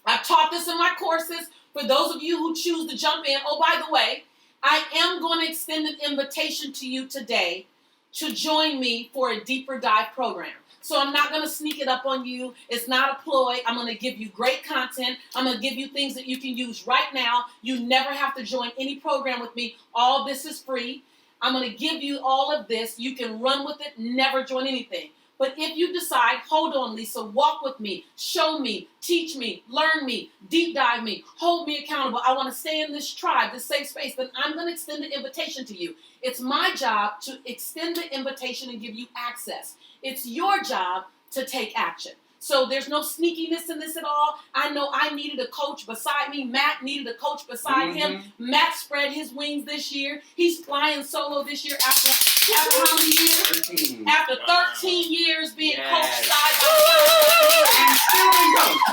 I've taught this in my courses. For those of you who choose to jump in, oh, by the way, I am going to extend an invitation to you today to join me for a deeper dive program. So I'm not going to sneak it up on you. It's not a ploy. I'm going to give you great content. I'm going to give you things that you can use right now. You never have to join any program with me. All this is free. I'm going to give you all of this. You can run with it, never join anything. But if you decide, hold on, Lisa, walk with me, show me, teach me, learn me, deep dive me, hold me accountable, I want to stay in this tribe, this safe space, then I'm going to extend the invitation to you. It's my job to extend the invitation and give you access. It's your job to take action. So there's no sneakiness in this at all. I know I needed a coach beside me. Matt needed a coach beside him. Matt spread his wings this year. He's flying solo this year after how many years?
13.
After 13 years being coached side by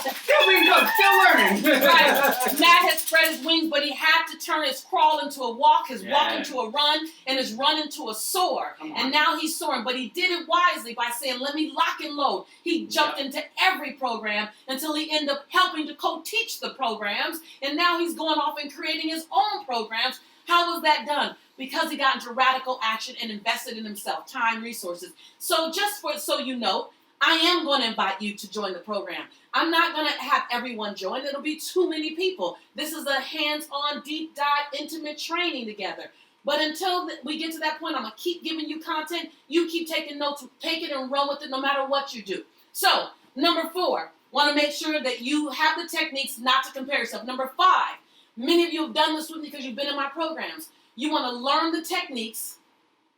And still being coached, still learning.
Right. Matt has spread his wings, but he had to turn his crawl into a walk, his walk into a run, and his run into a soar. And now he's soaring. But he did it wisely by saying, let me lock and load. He jumped into every program until he ended up helping to co-teach the programs. And now he's going off and creating his own programs. How was that done? Because he got into radical action and invested in himself, time, resources. So so you know, I am going to invite you to join the program. I'm not going to have everyone join. It'll be too many people. This is a hands-on, deep dive, intimate training together. But until we get to that point, I'm going to keep giving you content. You keep taking notes, take it and run with it no matter what you do. So, number 4, want to make sure that you have the techniques not to compare yourself. Number 5, many of you have done this with me because you've been in my programs. You want to learn the techniques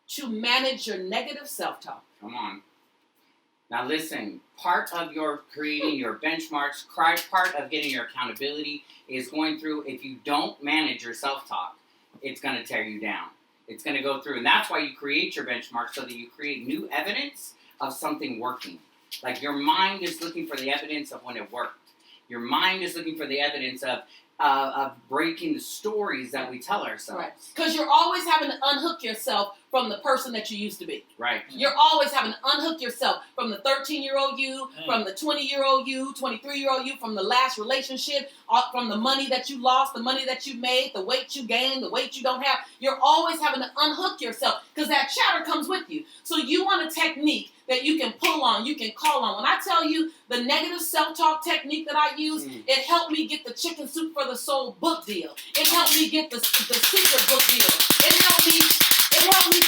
to manage your negative self-talk.
Come on. Now listen, part of your creating your benchmarks, part of getting your accountability is going through, if you don't manage your self-talk, it's going to tear you down. It's going to go through. And that's why you create your benchmarks, so that you create new evidence of something working. Like your mind is looking for the evidence of when it worked. Your mind is looking for the evidence of breaking the stories that we tell ourselves.
Right. Because you're always having to unhook yourself from the person that you used to be.
Right.
You're always having to unhook yourself from the 13-year-old you, from the 20-year-old you, 23-year-old you, from the last relationship, from the money that you lost, the money that you made, the weight you gained, the weight you don't have. You're always having to unhook yourself because that chatter comes with you. So you want a technique that you can pull on, you can call on. When I tell you the negative self-talk technique that I use, it helped me get the Chicken Soup for the Soul book deal. It helped me get the secret book deal. It helped me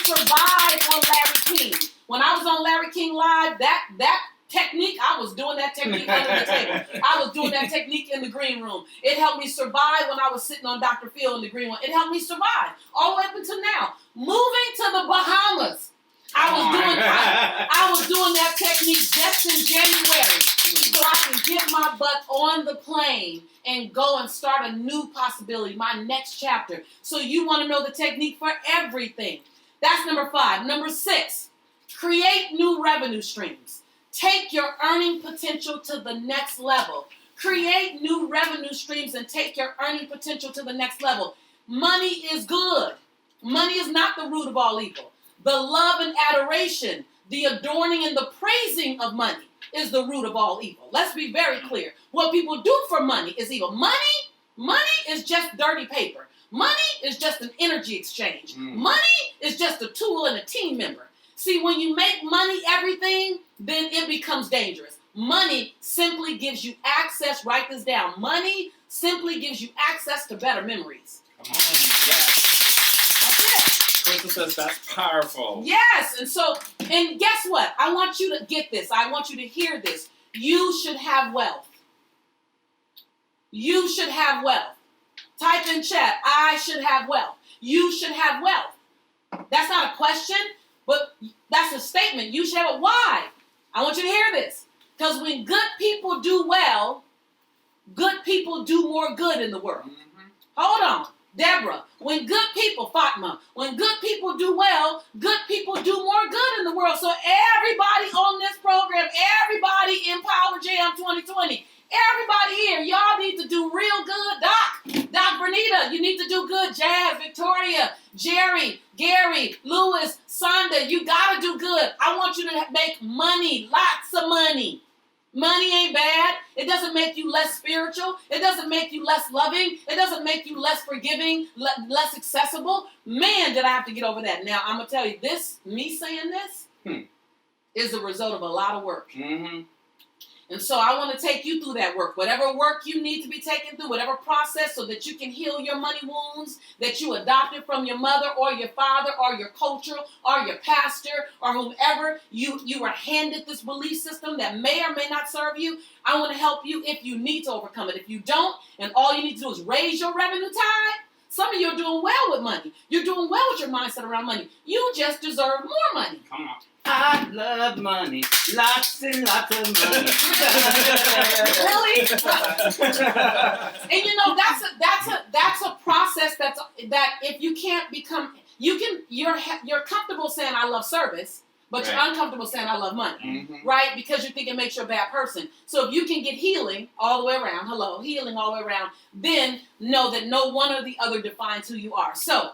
survive on Larry King. When I was on Larry King Live, that technique, I was doing that technique under the table. I was doing that technique in the green room. It helped me survive when I was sitting on Dr. Phil in the green room. It helped me survive all the way up until now. Moving to the Bahamas. I was doing that technique just in January so I can get my butt on the plane and go and start a new possibility, my next chapter. So you want to know the technique for everything. That's number 5. Number 6, create new revenue streams. Take your earning potential to the next level. Create new revenue streams and take your earning potential to the next level. Money is good. Money is not the root of all evil. The love and adoration, the adorning and the praising of money is the root of all evil. Let's be very clear. What people do for money is evil. Money is just dirty paper. Money is just an energy exchange. Money is just a tool and a team member. See, when you make money everything, then it becomes dangerous. Money simply gives you access, write this down. Money simply gives you access to better memories.
Come on, yes.
That's it.
Crystal says that's powerful.
Yes, and guess what? I want you to get this. I want you to hear this. You should have wealth. You should have wealth. Type in chat, I should have wealth. You should have wealth. That's not a question, but that's a statement. You should have it. Why? I want you to hear this. Because when good people do well, good people do more good in the world.
Mm-hmm.
Hold on. Deborah, when good people, Fatma, when good people do well, good people do more good in the world. So everybody on this program, everybody in Power Jam 2020, everybody here, y'all need to do real good. Doc Bernita, you need to do good. Jazz, Victoria, Jerry, Gary, Lewis, Sonda, you gotta do good. I want you to make money, lots of money. Money ain't bad. It doesn't make you less spiritual. It doesn't make you less loving. It doesn't make you less forgiving, less accessible. Man, did I have to get over that. Now, I'm going to tell you this, me saying this is the result of a lot of work.
Mm-hmm.
And so I want to take you through that work. Whatever work you need to be taken through, whatever process so that you can heal your money wounds that you adopted from your mother or your father or your culture or your pastor or whomever you were handed this belief system that may or may not serve you. I want to help you if you need to overcome it. If you don't, and all you need to do is raise your revenue tide, some of you are doing well with money. You're doing well with your mindset around money. You just deserve more money.
Come on. I love money, lots and lots of money.
Really? And you know that's a process that if you can't become, you're comfortable saying I love service, but
Right.
you're uncomfortable saying I love money,
Mm-hmm.
right? Because you think it makes you a bad person. So if you can get healing all the way around, healing all the way around, then know that no one or the other defines who you are. So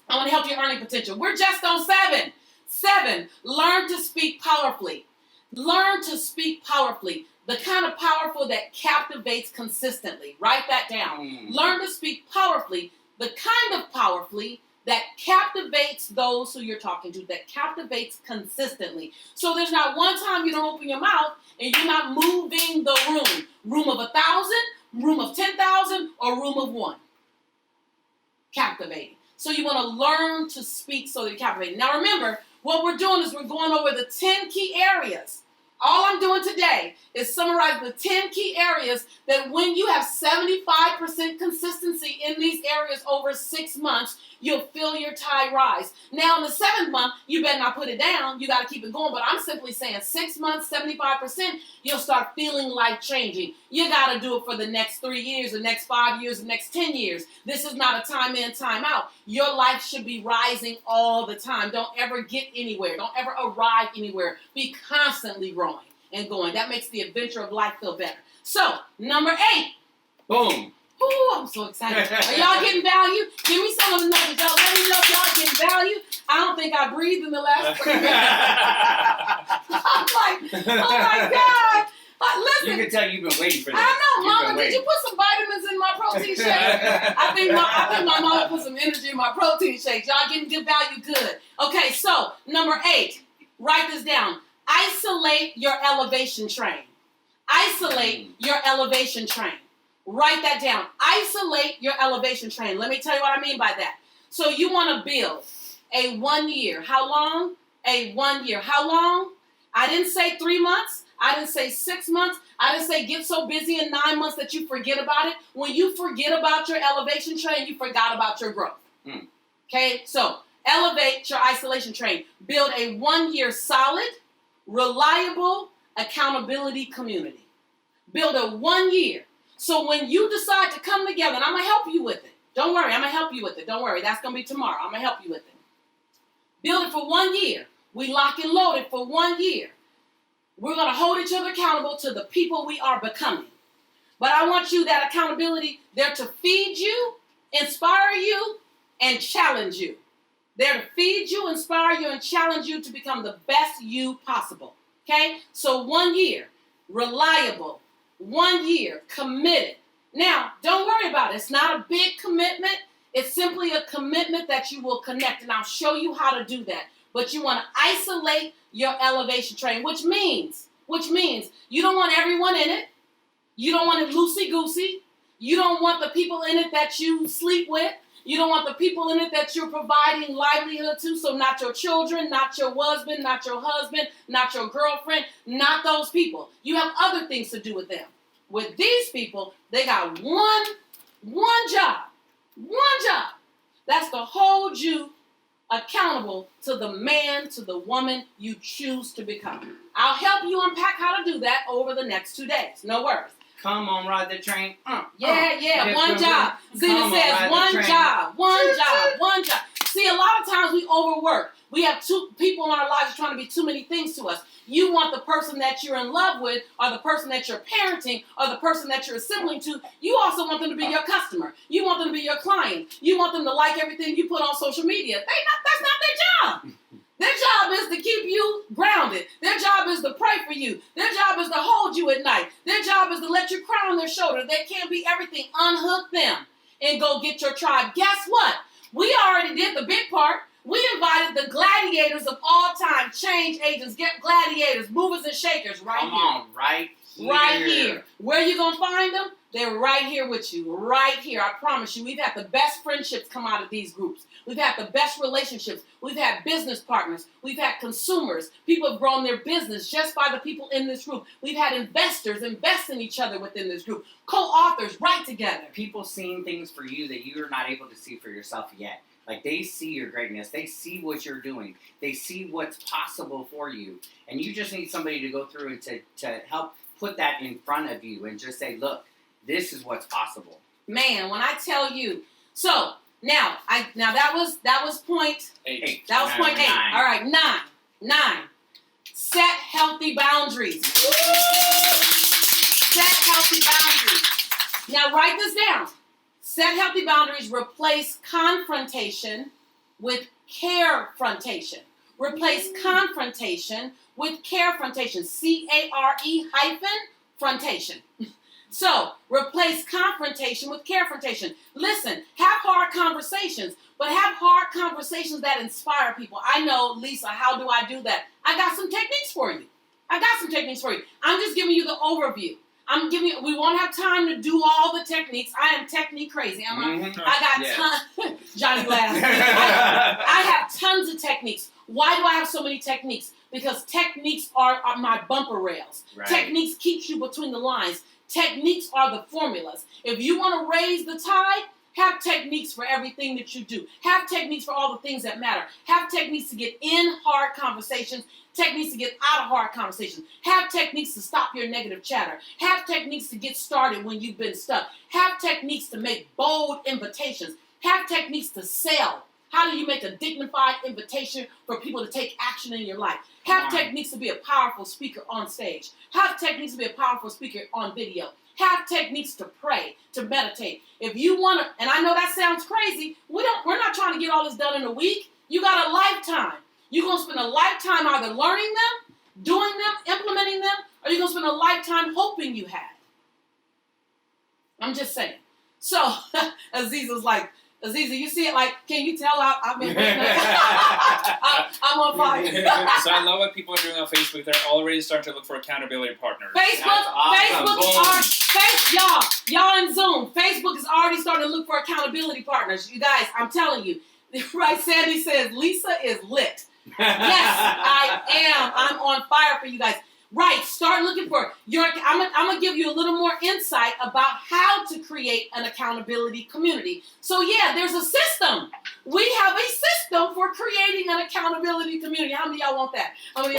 I want to help your earning potential. We're just on 7. 7, learn to speak powerfully. Learn to speak powerfully. The kind of powerful that captivates consistently. Write that down. Learn to speak powerfully. The kind of powerfully that captivates those who you're talking to, that captivates consistently. So there's not one time you don't open your mouth and you're not moving the room. Room of 1,000, room of 10,000, or room of 1. Captivating. So you want to learn to speak so that you're captivating. Now remember, what we're doing is we're going over the 10 key areas. All I'm doing today is summarize the 10 key areas that when you have 75% consistency in these areas over 6 months, you'll feel your tide rise. Now in the 7th month, you better not put it down. You got to keep it going. But I'm simply saying 6 months, 75%, you'll start feeling life changing. You got to do it for the next 3 years, the next 5 years, the next 10 years. This is not a time in, time out. Your life should be rising all the time. Don't ever get anywhere. Don't ever arrive anywhere. Be constantly growing and going. That makes the adventure of life feel better. So, number 8.
Boom.
Ooh, I'm so excited. Are y'all getting value? Give me some of the numbers. Y'all let me know if y'all getting value. I don't think I breathed in the last 3 minutes. I'm like, oh my God. Listen.
You can tell you've been waiting for this.
I know,
You've been
Mama. Did
waiting.
you put some vitamins in my protein shake? I think my mama put some energy in my protein shakes. Y'all getting good value? Good. Okay, so number 8. Write this down. Isolate your elevation train. Isolate your elevation train. Write that down. Isolate your elevation train. Let me tell you what I mean by that. So you want to build a 1 year. How long? A 1 year. How long? I didn't say 3 months. I didn't say 6 months. I didn't say get so busy in 9 months that you forget about it. When you forget about your elevation train, you forgot about your growth. Okay? So elevate your isolation train. Build a 1 year solid, reliable accountability community. Build a 1 year. So when you decide to come together, and I'm going to help you with it. Don't worry, I'm going to help you with it. Don't worry, that's going to be tomorrow. I'm going to help you with it. Build it for 1 year. We lock and load it for 1 year. We're going to hold each other accountable to the people we are becoming. But I want you, that accountability, there to feed you, inspire you, and challenge you. There to feed you, inspire you, and challenge you to become the best you possible. Okay? So 1 year, reliable. 1 year, committed. Now, don't worry about it. It's not a big commitment. It's simply a commitment that you will connect, and I'll show you how to do that. But you want to isolate your elevation train, which means which means you don't want everyone in it. You don't want it loosey-goosey. You don't want the people in it that you sleep with. You don't want the people in it that you're providing livelihood to, so not your children, not your husband, not your husband, not your girlfriend, not those people. You have other things to do with them. With these people, they got one job. One job. That's to hold you accountable to the man, to the woman you choose to become. I'll help you unpack how to do that over the next 2 days. No worries.
Come on, ride the train.
Yeah, one job. Zena says one job. See, a lot of times we overwork. We have two people in our lives trying to be too many things to us. You want the person that you're in love with, or the person that you're parenting, or the person that you're a sibling to. You also want them to be your customer. You want them to be your client. You want them to like everything you put on social media. That's not their job. Their job is to keep you grounded. Their job is to pray for you. Their job is to hold you at night. Their job is to let you cry on their shoulder. They can't be everything. Unhook them and go get your tribe. Guess what? We already did the big part. We invited the gladiators of all time, change agents, get gladiators, movers and shakers right here.
Come on, right here.
Right here. Where are you going to find them? They're right here with you, right here. I promise you, we've had the best friendships come out of these groups. We've had the best relationships. We've had business partners. We've had consumers. People have grown their business just by the people in this group. We've had investors invest in each other within this group. Co-authors write together.
People seeing things for you that you're not able to see for yourself yet. Like, they see your greatness. They see what you're doing. They see what's possible for you. And you just need somebody to go through and to help put that in front of you and just say, look, this is what's possible.
Man, when I tell you. So, now that was point 8. That was point 8.
9.
All right, 9. Set healthy boundaries. Set healthy boundaries. Now, write this down. Set healthy boundaries. Replace confrontation with carefrontation. Replace confrontation with carefrontation. CARE-frontation. So, replace confrontation with carefrontation. Listen, have hard conversations, but have hard conversations that inspire people. I know, Lisa, how do I do that? I got some techniques for you. I'm just giving you the overview. We won't have time to do all the techniques. I am technique crazy. I got tons. Johnny laughs. I have tons of techniques. Why do I have so many techniques? Because techniques are my bumper rails. Right. Techniques keeps you between the lines. Techniques are the formulas. If you want to raise the tide, have techniques for everything that you do. Have techniques for all the things that matter. Have techniques to get in hard conversations. Techniques to get out of hard conversations. Have techniques to stop your negative chatter. Have techniques to get started when you've been stuck. Have techniques to make bold invitations. Have techniques to sell. How do you make a dignified invitation for people to take action in your life? Have techniques to be a powerful speaker on stage. Have techniques to be a powerful speaker on video. Have techniques to pray, to meditate. If you want to, and I know that sounds crazy, we're not trying to get all this done in a week. You got a lifetime. You're going to spend a lifetime either learning them, doing them, implementing them, or you're going to spend a lifetime hoping you had. I'm just saying. So, Aziza's like, Aziza, you see it like, can you tell I've been I'm on fire.
So I love what people are doing on Facebook. They're already starting to look for accountability partners.
Y'all in Zoom. Facebook is already starting to look for accountability partners. You guys, I'm telling you. Right, Sandy says, Lisa is lit. Yes, I am. I'm on fire for you guys. Right, start looking for I'm gonna give you a little more insight about how to create an accountability community. So yeah, there's a system. We have a system for creating an accountability community. How many of y'all want that? Okay,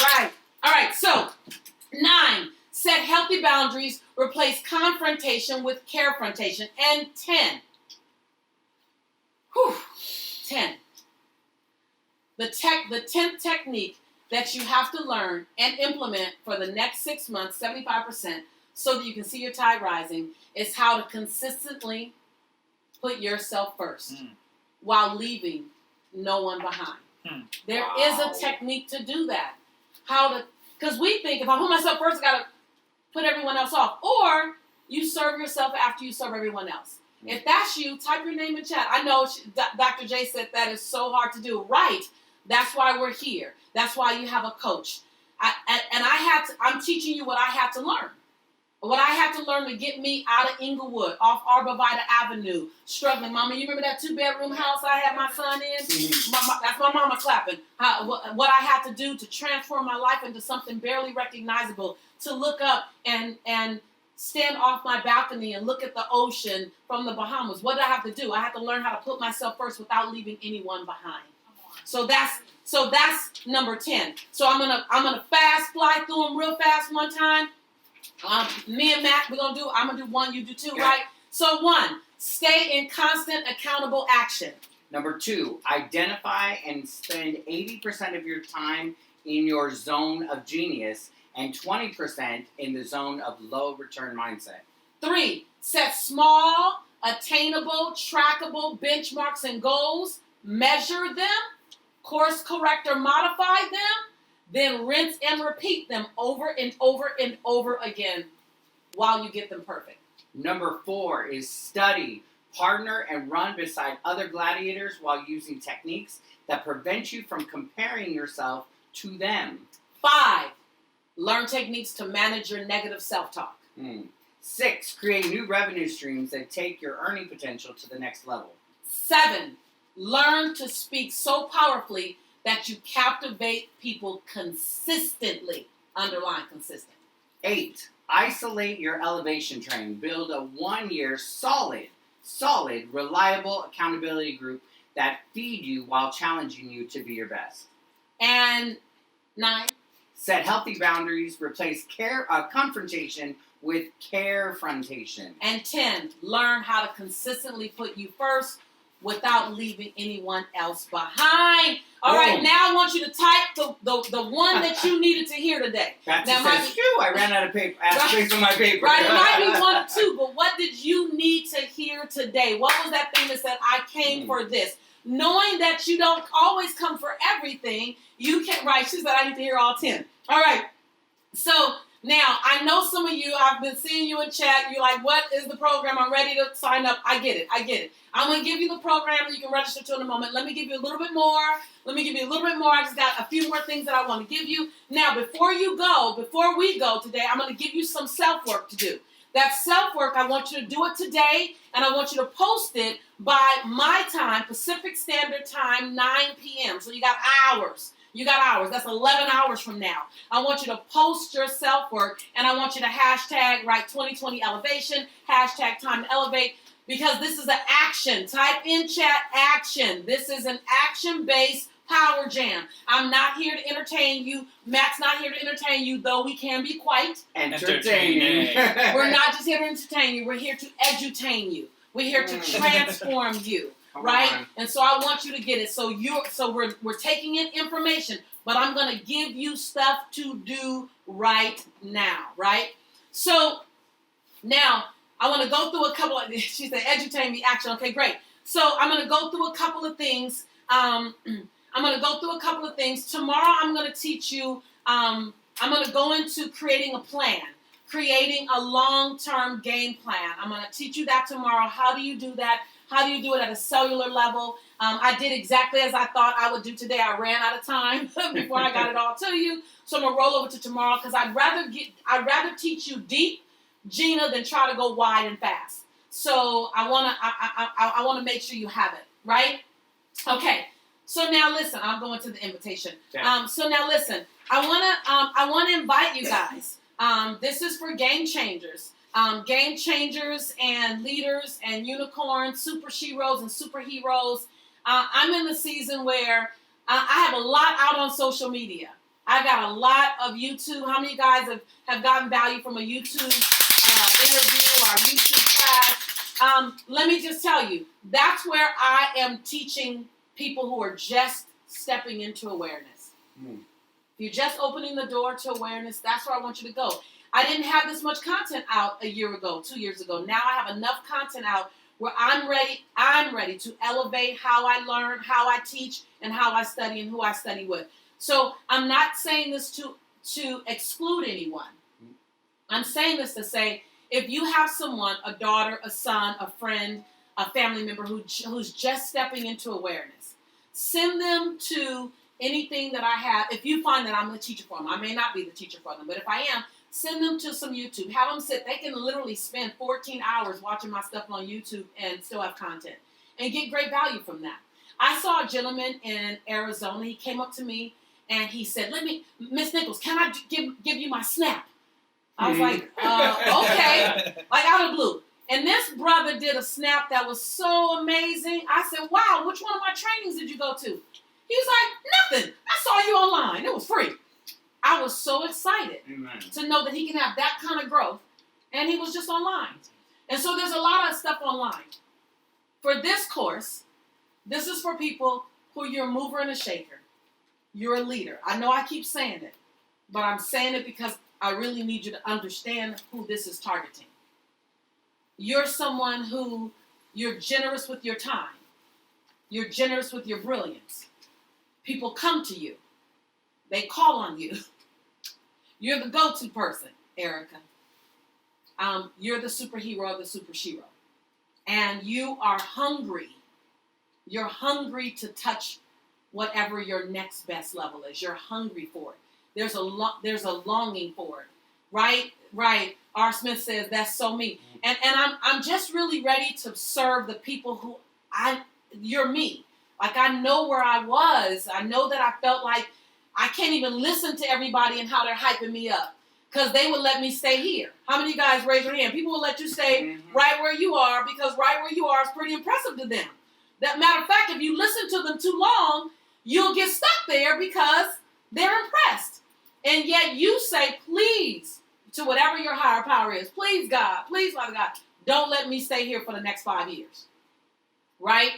right. All right, so 9, set healthy boundaries, replace confrontation with carefrontation. And 10. 10. The 10th technique that you have to learn and implement for the next 6 months, 75%, so that you can see your tide rising, is how to consistently put yourself first while leaving no one behind. There is a technique to do that. Because we think if I put myself first, I got to put everyone else off. Or you serve yourself after you serve everyone else. If that's you, type your name in chat. I know Dr. J said that is so hard to do. Right. That's why we're here. That's why you have a coach. I'm teaching you what I had to learn. What I had to learn to get me out of Inglewood, off Arborvitae Avenue, struggling. Mama, you remember that 2-bedroom house I had my son in? That's my mama clapping. What I had to do to transform my life into something barely recognizable, to look up and stand off my balcony and look at the ocean from the Bahamas. What did I have to do? I had to learn how to put myself first without leaving anyone behind. So that's number 10. So I'm gonna fast fly through them real fast one time. Me and Matt, I'm gonna do one, you do two, okay. Right? So 1, stay in constant accountable action.
Number 2, identify and spend 80% of your time in your zone of genius and 20% in the zone of low return mindset.
3, set small, attainable, trackable benchmarks and goals, measure them, course correct or modify them, then rinse and repeat them over and over and over again while you get them perfect.
Number 4 is study, partner, and run beside other gladiators while using techniques that prevent you from comparing yourself to them.
5, learn techniques to manage your negative self-talk.
6, create new revenue streams that take your earning potential to the next level.
7, learn to speak so powerfully that you captivate people consistently. Underline consistent.
8, isolate your elevation training. Build a 1-year solid, reliable accountability group that feed you while challenging you to be your best.
And 9,
set healthy boundaries. Replace confrontation with carefrontation.
And 10, learn how to consistently put you first without leaving anyone else behind. All right, now I want you to type the one that you needed to hear today.
That's I ran out of paper. Space on my paper.
Right, it might be 1 or 2, but what did you need to hear today? What was that thing that said, I came for this? Knowing that you don't always come for everything, you can, right, she said, I need to hear all 10. All right, so now, I know some of you, I've been seeing you in chat, you're like, what is the program? I'm ready to sign up. I get it. I'm going to give you the program that you can register to in a moment. Let me give you a little bit more. I just got a few more things that I want to give you. Now, before we go today, I'm going to give you some self-work to do. That self-work, I want you to do it today, and I want you to post it by my time, Pacific Standard Time, 9 p.m. So you got hours. That's 11 hours from now. I want you to post your self-work, and I want you to hashtag, right, 2020 elevation, hashtag time to elevate, because this is an action. Type in chat action. This is an action-based power jam. I'm not here to entertain you. Matt's not here to entertain you, though we can be quite
entertaining.
We're not just here to entertain you. We're here to edutain you. We're here to transform you. Right? And so I want you to get it. So we're taking in information, but I'm going to give you stuff to do right now, right? So now I want to go through a couple of, she said, edutain me, action. Okay, great. So I'm going to go through a couple of things. Tomorrow I'm going to teach you, I'm going to go into creating a plan, creating a long-term game plan. I'm going to teach you that tomorrow. How do you do that? How do you do it at a cellular level? I did exactly as I thought I would do today. I ran out of time before I got it all to you. So I'm gonna roll over to tomorrow because I'd rather teach you deep, Gina, than try to go wide and fast. So I wanna make sure you have it, right? Okay. So now listen, I'm going to the invitation.
Yeah.
So now listen, I wanna invite you guys. This is for game changers. Game changers and leaders and unicorns, super sheroes and superheroes. I'm in the season where I have a lot out on social media. I got a lot of YouTube. How many guys have gotten value from a YouTube interview or a YouTube class? Let me just tell you, that's where I am teaching people who are just stepping into awareness. If you're just opening the door to awareness, that's where I want you to go. I didn't have this much content out a year ago, 2 years ago. Now I have enough content out where I'm ready to elevate how I learn, how I teach, and how I study and who I study with. So I'm not saying this to exclude anyone. I'm saying this to say, if you have someone, a daughter, a son, a friend, a family member who's just stepping into awareness, send them to anything that I have. If you find that I'm the teacher for them, I may not be the teacher for them, but if I am, send them to some YouTube. Have them sit. They can literally spend 14 hours watching my stuff on YouTube and still have content and get great value from that. I saw a gentleman in Arizona. He came up to me and he said, Miss Nichols, can I give you my snap? I was like, okay, like out of the blue. And this brother did a snap that was so amazing. I said, wow, which one of my trainings did you go to? He was like, nothing. I saw you online. It was free. I was so excited to know that he can have that kind of growth. And he was just online. And so there's a lot of stuff online. For this course, this is for people who you're a mover and a shaker. You're a leader. I know I keep saying it, but I'm saying it because I really need you to understand who this is targeting. You're someone who you're generous with your time. You're generous with your brilliance. People come to you. They call on you. You're the go-to person, Erica. You're the superhero of the super shero. And you are hungry. You're hungry to touch whatever your next best level is. You're hungry for it. There's a longing for it. Right. R. Smith says that's so me. And I'm just really ready to serve the people who you're me. Like I know where I was. I know that I felt like I can't even listen to everybody and how they're hyping me up. Because they would let me stay here. How many of you guys raise your hand? People will let you stay right where you are because right where you are is pretty impressive to them. That matter of fact, if you listen to them too long, you'll get stuck there because they're impressed. And yet you say, please, to whatever your higher power is, please God, please Father God, don't let me stay here for the next 5 years. Right?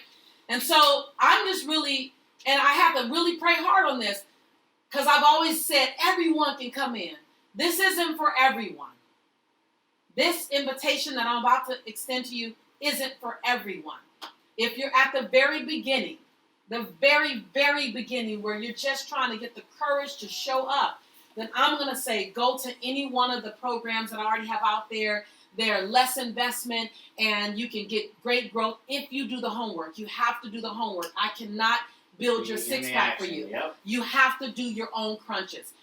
And so I'm just really, and I have to really pray hard on this because I've always said everyone can come in. This isn't for everyone. This invitation that I'm about to extend to you isn't for everyone. If you're at the very beginning, the very, very beginning where you're just trying to get the courage to show up, then I'm going to say go to any one of the programs that I already have out there. They're less investment and you can get great growth if you do the homework. You have to do the homework. I cannot build your six-pack for you.
Yep.
You have to do your own crunches.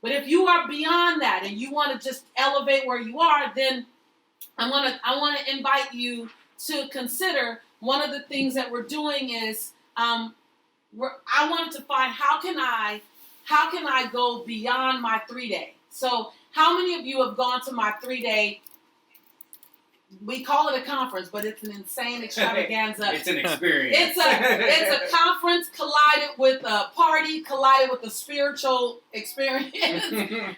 But if you are beyond that and you want to just elevate where you are, then I want to invite you to consider one of the things that we're doing is I wanted to find how can I go beyond my 3-day. So how many of you have gone to my 3-day? We call it a conference, but it's an insane extravaganza.
It's an experience.
It's a conference collided with a party, collided with a spiritual experience. And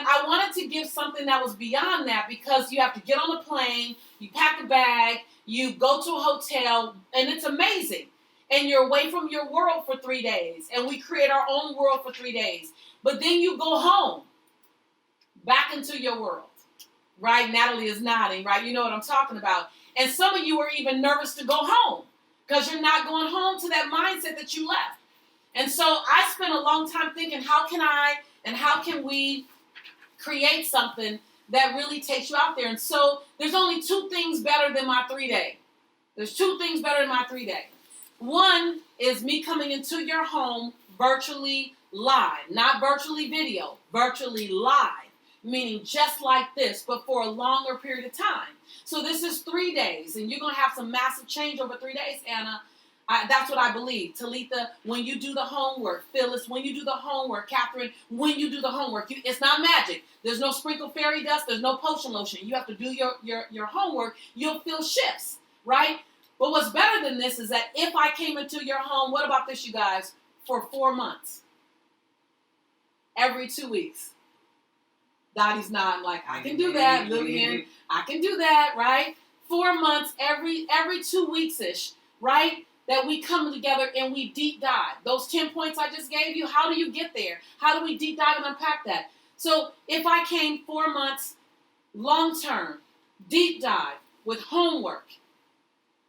I wanted to give something that was beyond that because you have to get on a plane, you pack a bag, you go to a hotel, and it's amazing. And you're away from your world for 3 days. And we create our own world for 3 days. But then you go home, back into your world. Right? Natalie is nodding, right? You know what I'm talking about. And some of you are even nervous to go home because you're not going home to that mindset that you left. And so I spent a long time thinking, how can we create something that really takes you out there? And so there's only 2 things better than my 3-day. There's 2 things better than my 3-day. One is me coming into your home virtually live, not virtually video, virtually live. Meaning just like this, but for a longer period of time. So this is 3 days, and you're going to have some massive change over 3 days, Anna. That's what I believe. Talitha, when you do the homework. Phyllis, when you do the homework. Catherine, when you do the homework. It's not magic. There's no sprinkle fairy dust. There's no potion lotion. You have to do your homework. You'll feel shifts, right? But what's better than this is that if I came into your home, what about this, you guys? For 4 months. Every 2 weeks. Dottie's nodding like, I can do that. Lillian, I can do that, right? 4 months, every 2 weeks-ish, right? That we come together and we deep dive. Those 10 points I just gave you, how do you get there? How do we deep dive and unpack that? So if I came 4 months, long-term, deep dive with homework,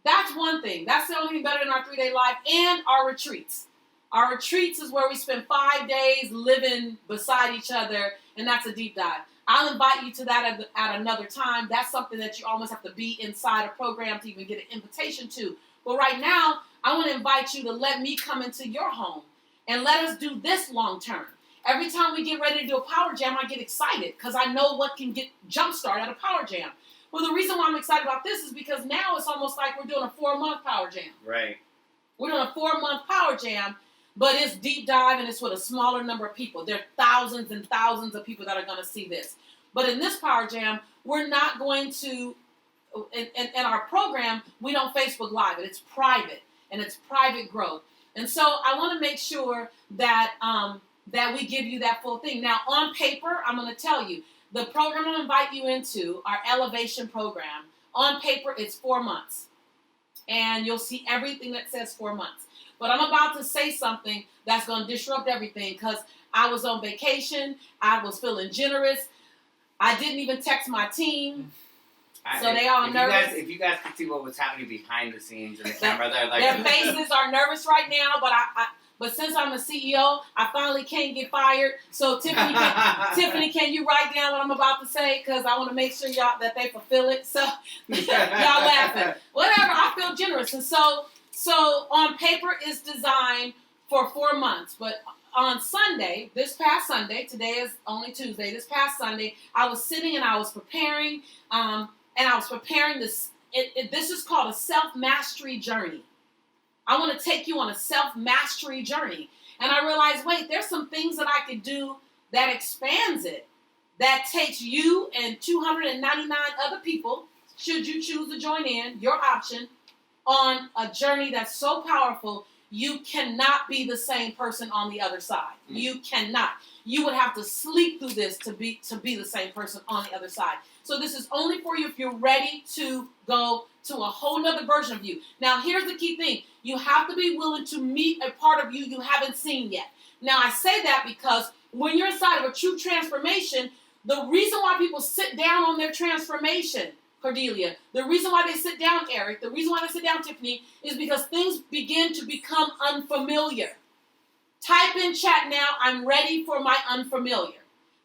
that's one thing. That's the only thing better than our 3-day life and our retreats. Our retreats is where we spend 5 days living beside each other, and that's a deep dive. I'll invite you to that at another time. That's something that you almost have to be inside a program to even get an invitation to. But right now, I want to invite you to let me come into your home And let us do this long term. Every time we get ready to do a Power Jam, I get excited because I know what can get jump-started at a Power Jam. Well, the reason why I'm excited about this is because now it's almost like we're doing a 4-month Power Jam.
Right.
We're doing a 4-month Power Jam, but it's deep dive and it's with a smaller number of people. There are thousands and thousands of people that are going to see this. But in this Power Jam, we're not going to, in our program, we don't Facebook Live it. It's private, and it's private growth. And so I want to make sure that that we give you that full thing. Now, on paper, I'm going to tell you, the program I'm going to invite you into, our Elevation program, on paper, it's 4 months. And you'll see everything that says 4 months. But I'm about to say something that's going to disrupt everything because I was on vacation. I was feeling generous. I didn't even text my team. So they all nervous.
If you guys could see what was happening behind the scenes in the camera, like
their faces are nervous right now. But since I'm the CEO, I finally can't get fired. So Tiffany, can you write down what I'm about to say? Because I want to make sure y'all that they fulfill it. So y'all laughing. Whatever. I feel generous. And so on paper it's designed for 4 months. But on Sunday, this past Sunday, today is only Tuesday. This past Sunday, I was sitting and I was preparing. And I was preparing this. This is called a self-mastery journey. I want to take you on a self-mastery journey. And I realized, wait, there's some things that I could do that expands it. That takes you and 299 other people, should you choose to join in, your option, on a journey that's so powerful, you cannot be the same person on the other side. You cannot. You would have to sleep through this to be the same person on the other side. So this is only for you if you're ready to go to a whole nother version of you. Now, here's the key thing. You have to be willing to meet a part of you haven't seen yet. Now, I say that because when you're inside of a true transformation, the reason why people sit down on their transformation, Cordelia, the reason why they sit down, Eric, the reason why they sit down, Tiffany, is because things begin to become unfamiliar. Type in chat now, I'm ready for my unfamiliar.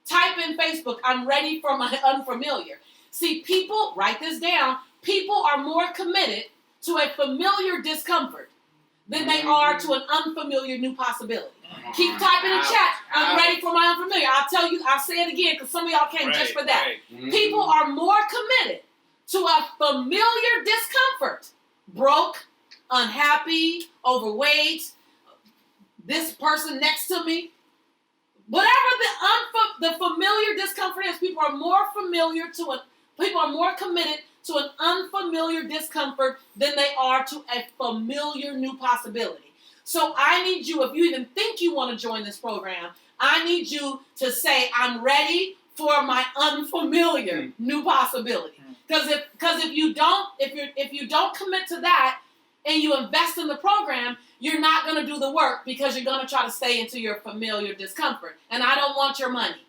Type in Facebook, I'm ready for my unfamiliar. See, people, write this down, people are more committed to a familiar discomfort than they are to an unfamiliar new possibility. Keep typing in chat, I'm ready for my unfamiliar. I'll say it again because some of y'all came just for that.
Right.
People are more committed to a familiar discomfort. Broke, unhappy, overweight, this person next to me. Whatever the familiar discomfort is, people are more committed to an unfamiliar discomfort than they are to a familiar new possibility. So I need you, if you even think you want to join this program, I need you to say, I'm ready for my unfamiliar new possibility. Because if you don't commit to that and you invest in the program, you're not going to do the work because you're going to try to stay into your familiar discomfort. And I don't want your money.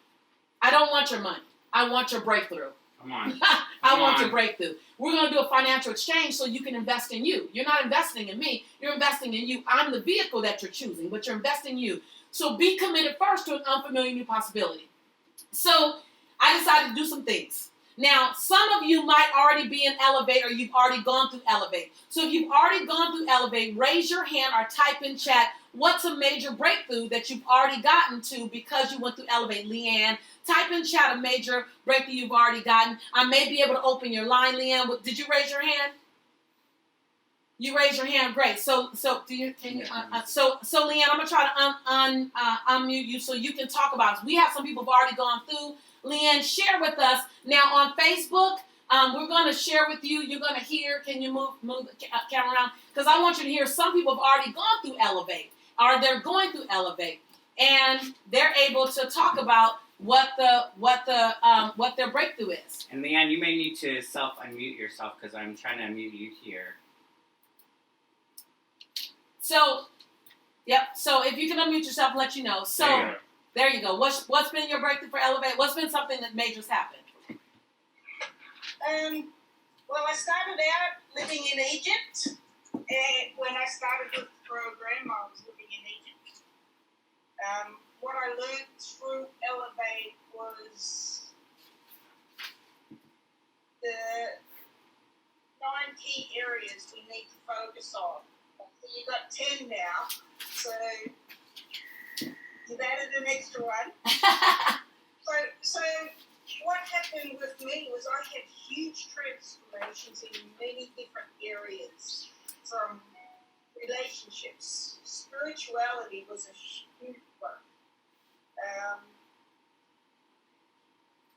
I don't want your money. I want your breakthrough.
Come on.
I want your breakthrough. We're going to do a financial exchange so you can invest in you. You're not investing in me. You're investing in you. I'm the vehicle that you're choosing, but you're investing in you. So be committed first to an unfamiliar new possibility. So I decided to do some things. Now, some of you might already be in Elevate or you've already gone through Elevate. So if you've already gone through Elevate, raise your hand or type in chat, what's a major breakthrough that you've already gotten to because you went through Elevate? Leanne, type in chat a major breakthrough you've already gotten. I may be able to open your line, Leanne. Did you raise your hand? You raise your hand, great. So Leanne, I'm gonna try to unmute you so you can talk about it. We have some people who've already gone through. Leanne, share with us now on Facebook. We're going to share with you. You're going to hear. Can you move the camera around? Because I want you to hear. Some people have already gone through Elevate, or they're going through Elevate, and they're able to talk about what their breakthrough is.
And Leanne, you may need to self-unmute yourself because I'm trying to unmute you here.
So, yep. So if you can unmute yourself and let you know. So there you go. What's been your breakthrough for Elevate? What's been something that major's happened?
Well, I started out living in Egypt, and when I started with the program, I was living in Egypt. What I learned through Elevate was the 9 key areas we need to focus on. So you've got 10 now, so You've added an extra one. So what happened with me was I had huge transformations in many different areas, from relationships. Spirituality was a huge one.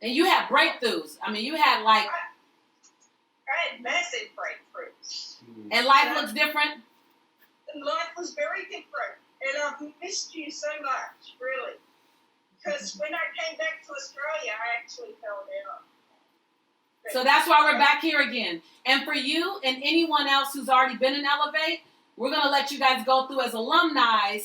And you had breakthroughs. I mean, you had like...
I had massive breakthroughs.
And life looks different?
And life was very different. And I've missed you so much, really. Because when I came back to Australia, I actually fell down.
So that's why we're back here again. And for you and anyone else who's already been in Elevate, we're going to let you guys go through as alumni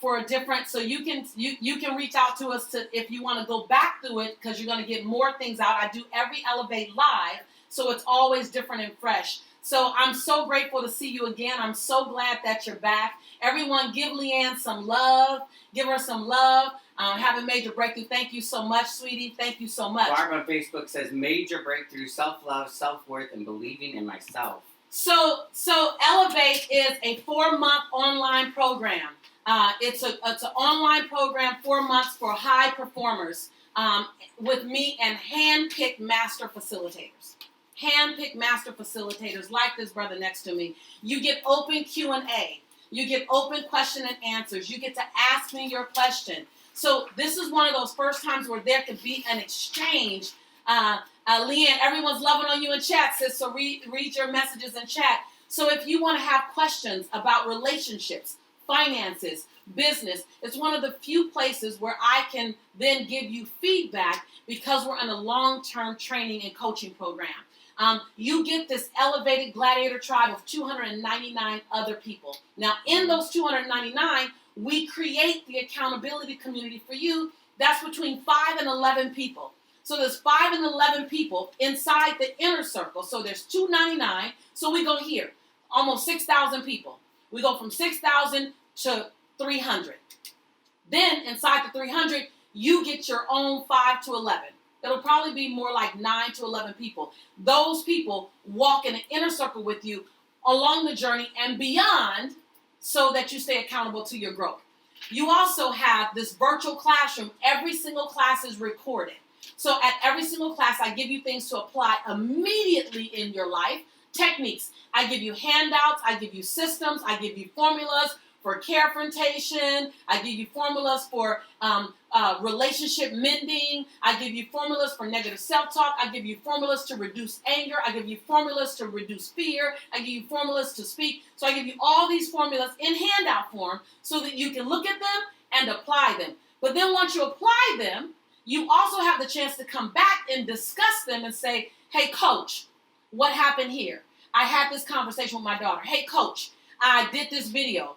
for a different, so you can reach out to us if you want to go back through it, because you're going to get more things out. I do every Elevate live, so it's always different and fresh. So I'm so grateful to see you again. I'm so glad that you're back. Everyone, give Leanne some love. Give her some love. Have a major breakthrough. Thank you so much, sweetie. Thank you so much.
Barb on Facebook says, major breakthrough, self-love, self-worth, and believing in myself.
So Elevate is a 4-month online program. It's an online program, 4 months for high performers with me and hand-picked master facilitators. Hand-picked master facilitators like this brother next to me. You get open Q&A. You get open question and answers. You get to ask me your question. So this is one of those first times where there could be an exchange. Leanne, everyone's loving on you in chat, sis, so read your messages in chat. So if you want to have questions about relationships, finances, business, it's one of the few places where I can then give you feedback, because we're in a long-term training and coaching program. You get this elevated gladiator tribe of 299 other people. Now, in those 299, we create the accountability community for you. That's between 5 and 11 people. So there's 5 and 11 people inside the inner circle. So there's 299. So we go here, almost 6,000 people. We go from 6,000 to 300. Then inside the 300, you get your own 5 to 11. It'll probably be more like 9 to 11 people. Those people walk in an inner circle with you along the journey and beyond, so that you stay accountable to your growth. You also have this virtual classroom. Every single class is recorded. So at every single class, I give you things to apply immediately in your life. Techniques. I give you handouts. I give you systems. I give you formulas for confrontation. I give you formulas for relationship mending. I give you formulas for negative self-talk. I give you formulas to reduce anger. I give you formulas to reduce fear. I give you formulas to speak. So I give you all these formulas in handout form so that you can look at them and apply them. But then once you apply them, you also have the chance to come back and discuss them and say, hey, coach, what happened here? I had this conversation with my daughter. Hey, coach, I did this video.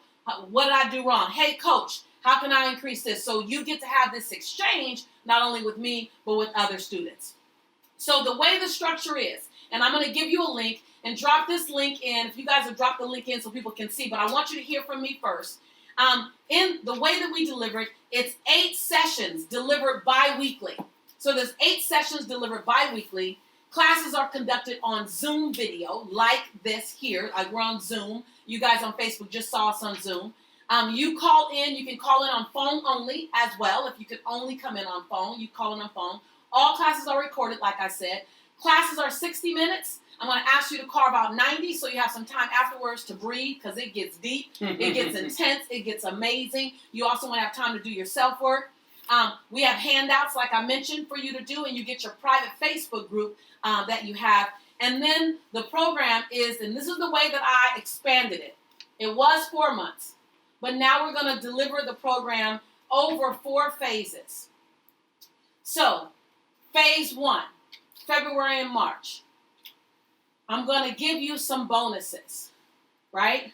What did I do wrong? Hey, coach, how can I increase this? So you get to have this exchange, not only with me, but with other students. So the way the structure is, and I'm going to give you a link and drop this link in. If you guys have dropped the link in so people can see, but I want you to hear from me first. In the way that we deliver it, it's 8 sessions delivered bi-weekly. So there's 8 sessions delivered bi-weekly. Classes are conducted on Zoom video, like this here. Like we're on Zoom. You guys on Facebook just saw us on Zoom. You call in. You can call in on phone only as well. If you could only come in on phone, you call in on phone. All classes are recorded, like I said. Classes are 60 minutes. I'm going to ask you to carve out 90 so you have some time afterwards to breathe, because it gets deep. It gets intense. It gets amazing. You also want to have time to do your self-work. We have handouts, like I mentioned, for you to do, and you get your private Facebook group that you have. And then the program is, and this is the way that I expanded it. It was 4 months, but now we're going to deliver the program over 4 phases. So, phase 1, February and March. I'm going to give you some bonuses, right?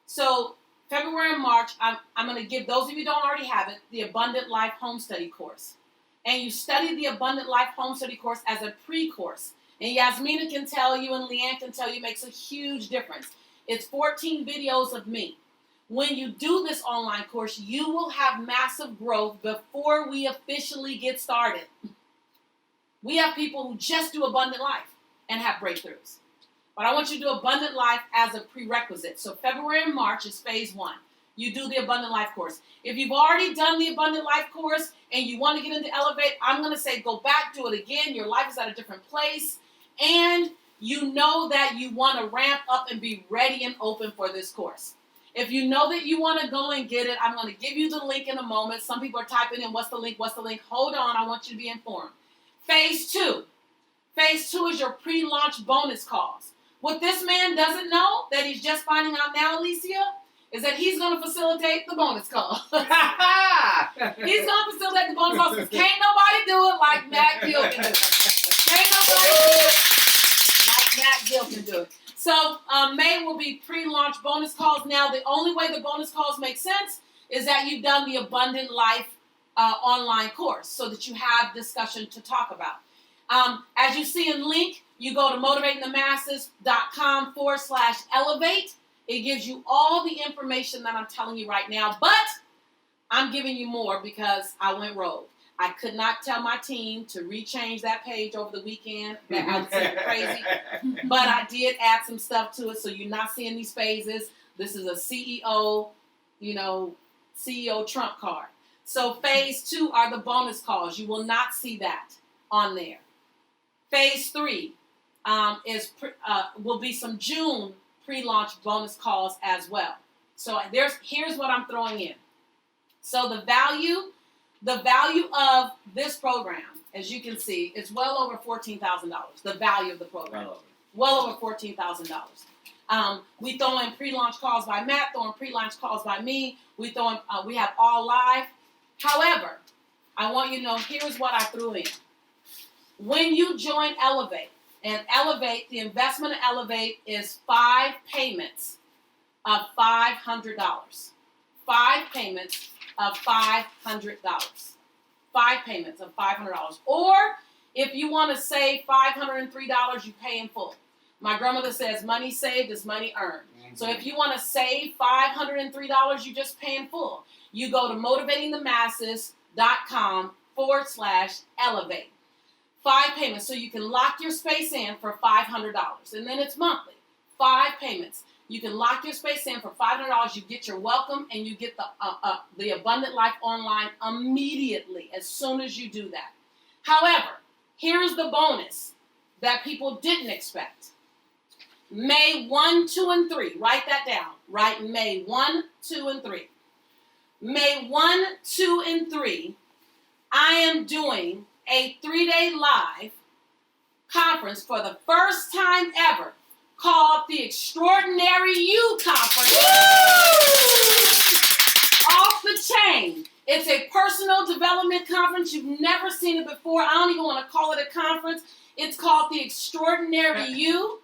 So, February and March, I'm going to give those of you who don't already have it, the Abundant Life Home Study course. And you study the Abundant Life Home Study course as a pre-course. And Yasmina can tell you and Leanne can tell you it makes a huge difference. It's 14 videos of me. When you do this online course, you will have massive growth before we officially get started. We have people who just do Abundant Life and have breakthroughs. But I want you to do Abundant Life as a prerequisite. So February and March is phase 1. you do the Abundant Life course. If you've already done the Abundant Life course and you want to get into Elevate, I'm going to say go back, do it again. Your life is at a different place. And you know that you want to ramp up and be ready and open for this course. If you know that you want to go and get it, I'm going to give you the link in a moment. Some people are typing in, what's the link? What's the link? Hold on. I want you to be informed. Phase 2. Phase 2 is your pre-launch bonus calls. What this man doesn't know, that he's just finding out now, Alicia, is that he's going to facilitate the bonus call. He's going to facilitate the bonus calls because can't nobody do it like Matt Gill can do it. Can't nobody do it like Matt Gill can do it. So May will be pre-launch bonus calls. Now, the only way the bonus calls make sense is that you've done the Abundant Life online course so that you have discussion to talk about. As you see in link, you go to motivatingthemasters.com/elevate. It gives you all the information that I'm telling you right now, but I'm giving you more because I went rogue. I could not tell my team to rechange that page over the weekend. That I was crazy. But I did add some stuff to it, so you're not seeing these phases. This is a CEO, CEO Trump card. So phase 2 are the bonus calls. You will not see that on there. Phase 3 will be some June pre-launch bonus calls as well. So here's what I'm throwing in. So the value of this program, as you can see, is well over $14,000. The value of the program, well over $14,000. We throw in pre-launch calls by Matt, throw in pre-launch calls by me. We have all live. However, I want you to know here's what I threw in. When you join Elevate, and Elevate, the investment of Elevate is 5 payments of $500. 5 payments of $500. 5 payments of $500. Or if you want to save $503, you pay in full. My grandmother says money saved is money earned. Mm-hmm. So if you want to save $503, you just pay in full. You go to motivatingthemasters.com/elevate. 5 payments, so you can lock your space in for $500, and then it's monthly. 5 payments. You can lock your space in for $500. You get your welcome, and you get the Abundant Life online immediately as soon as you do that. However, here's the bonus that people didn't expect. May 1, 2, and 3. Write that down. Write May 1, 2, and 3. May 1, 2, and 3, I am doing a 3-day live conference for the first time ever called the Extraordinary You Conference. Off the chain. It's a personal development conference. You've never seen it before. I don't even want to call it a conference. It's called the Extraordinary You.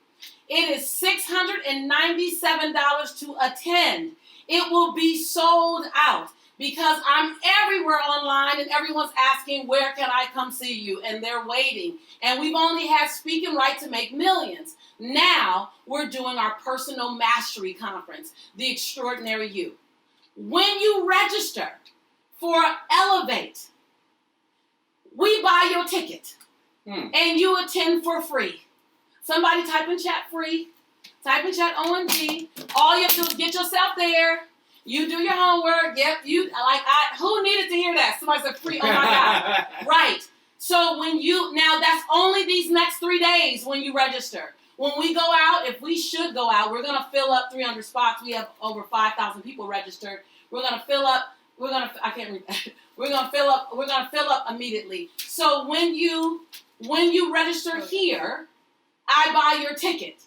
It is $697 to attend. It will be sold out. Because I'm everywhere online and everyone's asking, where can I come see you? And they're waiting. And we've only had Speaking Right to Make Millions. Now we're doing our Personal Mastery Conference, the Extraordinary You. When you register for Elevate, we buy your ticket and you attend for free. Somebody type in chat free. Type in chat OMG. All you have to do is get yourself there. You do your homework. Yep, who needed to hear that? Somebody said free. Oh my God. Right. So now that's only these next 3 days when you register. When we go out, if we should go out, we're gonna fill up 300 spots. We have over 5,000 people registered. We're gonna fill up. I can't read that. We're gonna fill up immediately. So when you register here, I buy your ticket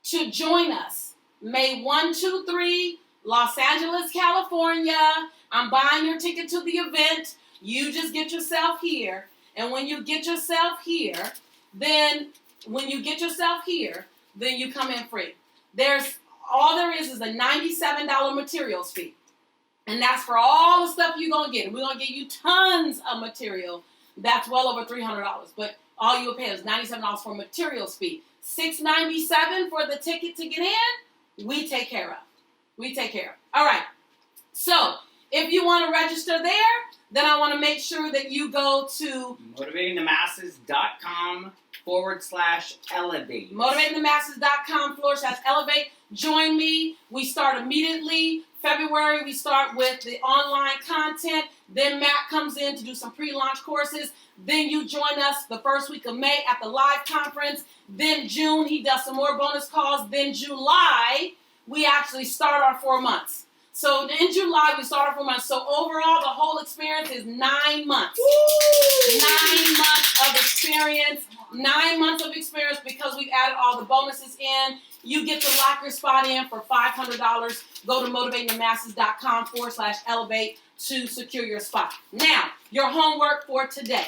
to join us May 1, 2, 3. Los Angeles, California. I'm buying your ticket to the event. You just get yourself here. And when you get yourself here, then you come in free. All there is a $97 materials fee. And that's for all the stuff you're going to get. And we're going to give you tons of material. That's well over $300. But all you will pay is $97 for materials fee. $697 for the ticket to get in, we take care of. All right. So if you want to register there, then I want to make sure that you go to
motivatingthemasses.com/elevate.
motivatingthemasses.com/elevate. Join me. We start immediately. February, we start with the online content. Then Matt comes in to do some pre-launch courses. Then you join us the first week of May at the live conference. Then June, he does some more bonus calls. Then July, we actually start our 4 months. So in July, we start our 4 months. So overall, the whole experience is 9 months.
Woo!
9 months of experience. 9 months of experience because we've added all the bonuses in. You get to lock your spot in for $500. Go to motivatingthemasses.com/elevate to secure your spot. Now, your homework for today.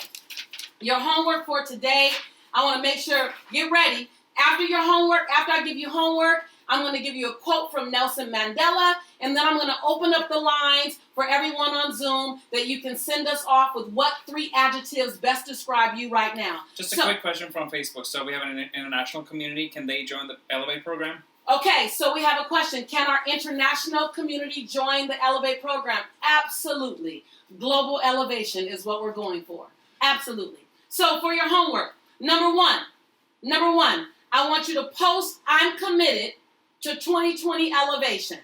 I want to make sure, get ready. After your homework, after I give you homework, I'm going to give you a quote from Nelson Mandela, and then I'm going to open up the lines for everyone on Zoom that you can send us off with what 3 adjectives best describe you right now.
Just a quick question from Facebook. So we have an international community. Can they join the Elevate program?
Okay, so we have a question. Can our international community join the Elevate program? Absolutely. Global elevation is what we're going for. Absolutely. So for your homework, number one, I want you to post, I'm committed to 2020 elevation.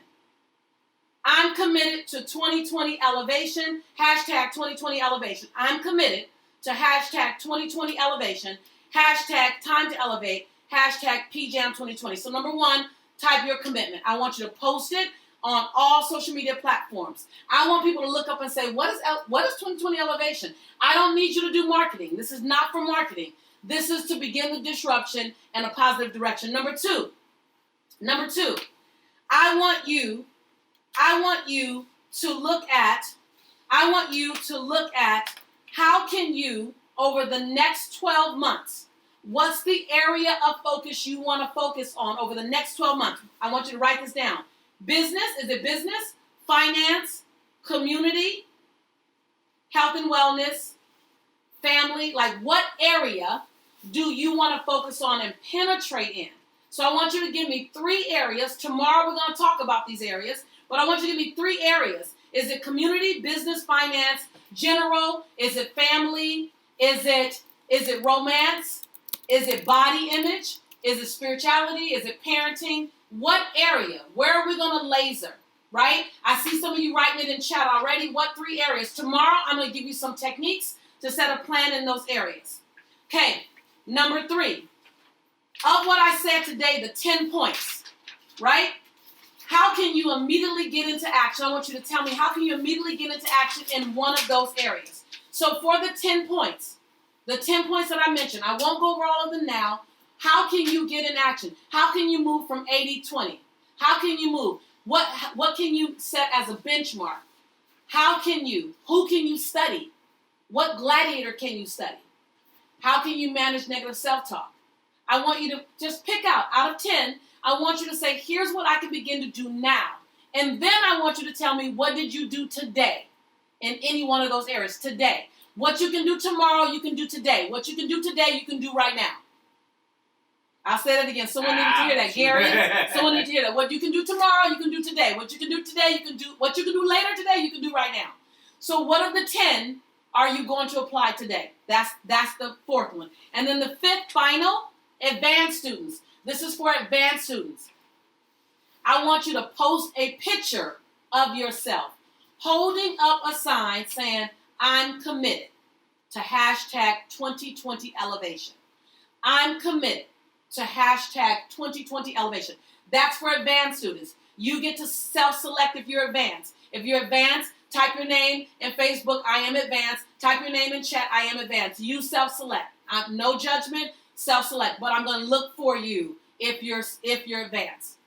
I'm committed to 2020 elevation, hashtag 2020 elevation. I'm committed to hashtag 2020 elevation, hashtag time to elevate, hashtag PJAM 2020. So number one, type your commitment. I want you to post it on all social media platforms. I want people to look up and say, what is 2020 elevation? I don't need you to do marketing. This is not for marketing. This is to begin the disruption in a positive direction. Number two, I want you to look at how can you, over the next 12 months, what's the area of focus you want to focus on over the next 12 months? I want you to write this down. Business, is it business? Finance, community, health and wellness, family? Like what area do you want to focus on and penetrate in? So I want you to give me 3 areas. Tomorrow we're going to talk about these areas, but I want you to give me 3 areas. Is it community, business, finance, general? Is it family? Is it romance? Is it body image? Is it spirituality? Is it parenting? What area? Where are we going to laser? Right? I see some of you writing it in chat already. What 3 areas? Tomorrow I'm going to give you some techniques to set a plan in those areas. Okay, number 3. Of what I said today, the 10 points, right? How can you immediately get into action? I want you to tell me, how can you immediately get into action in one of those areas? So for the 10 points that I mentioned, I won't go over all of them now. How can you get in action? How can you move from 80-20? How can you move? What can you set as a benchmark? Who can you study? What gladiator can you study? How can you manage negative self-talk? I want you to just pick out of 10, I want you to say, here's what I can begin to do now. And then I want you to tell me, what did you do today in any one of those areas today? What you can do tomorrow, you can do today. What you can do today, you can do right now. I'll say that again. Someone needs to hear that. Gary, someone needs to hear that. What you can do tomorrow, you can do today. What you can do today, you can do. What you can do later today, you can do right now. So what of the 10 are you going to apply today? That's the 4th one. And then the 5th, final, advanced students. This is for advanced students. I want you to post a picture of yourself holding up a sign saying, I'm committed to hashtag 2020 elevation. I'm committed to hashtag 2020 elevation. That's for advanced students. You get to self-select if you're advanced. If you're advanced, type your name in Facebook, I am advanced. Type your name in chat, I am advanced. You self-select. No judgment, self-select. But I'm going to look for you if you're advanced.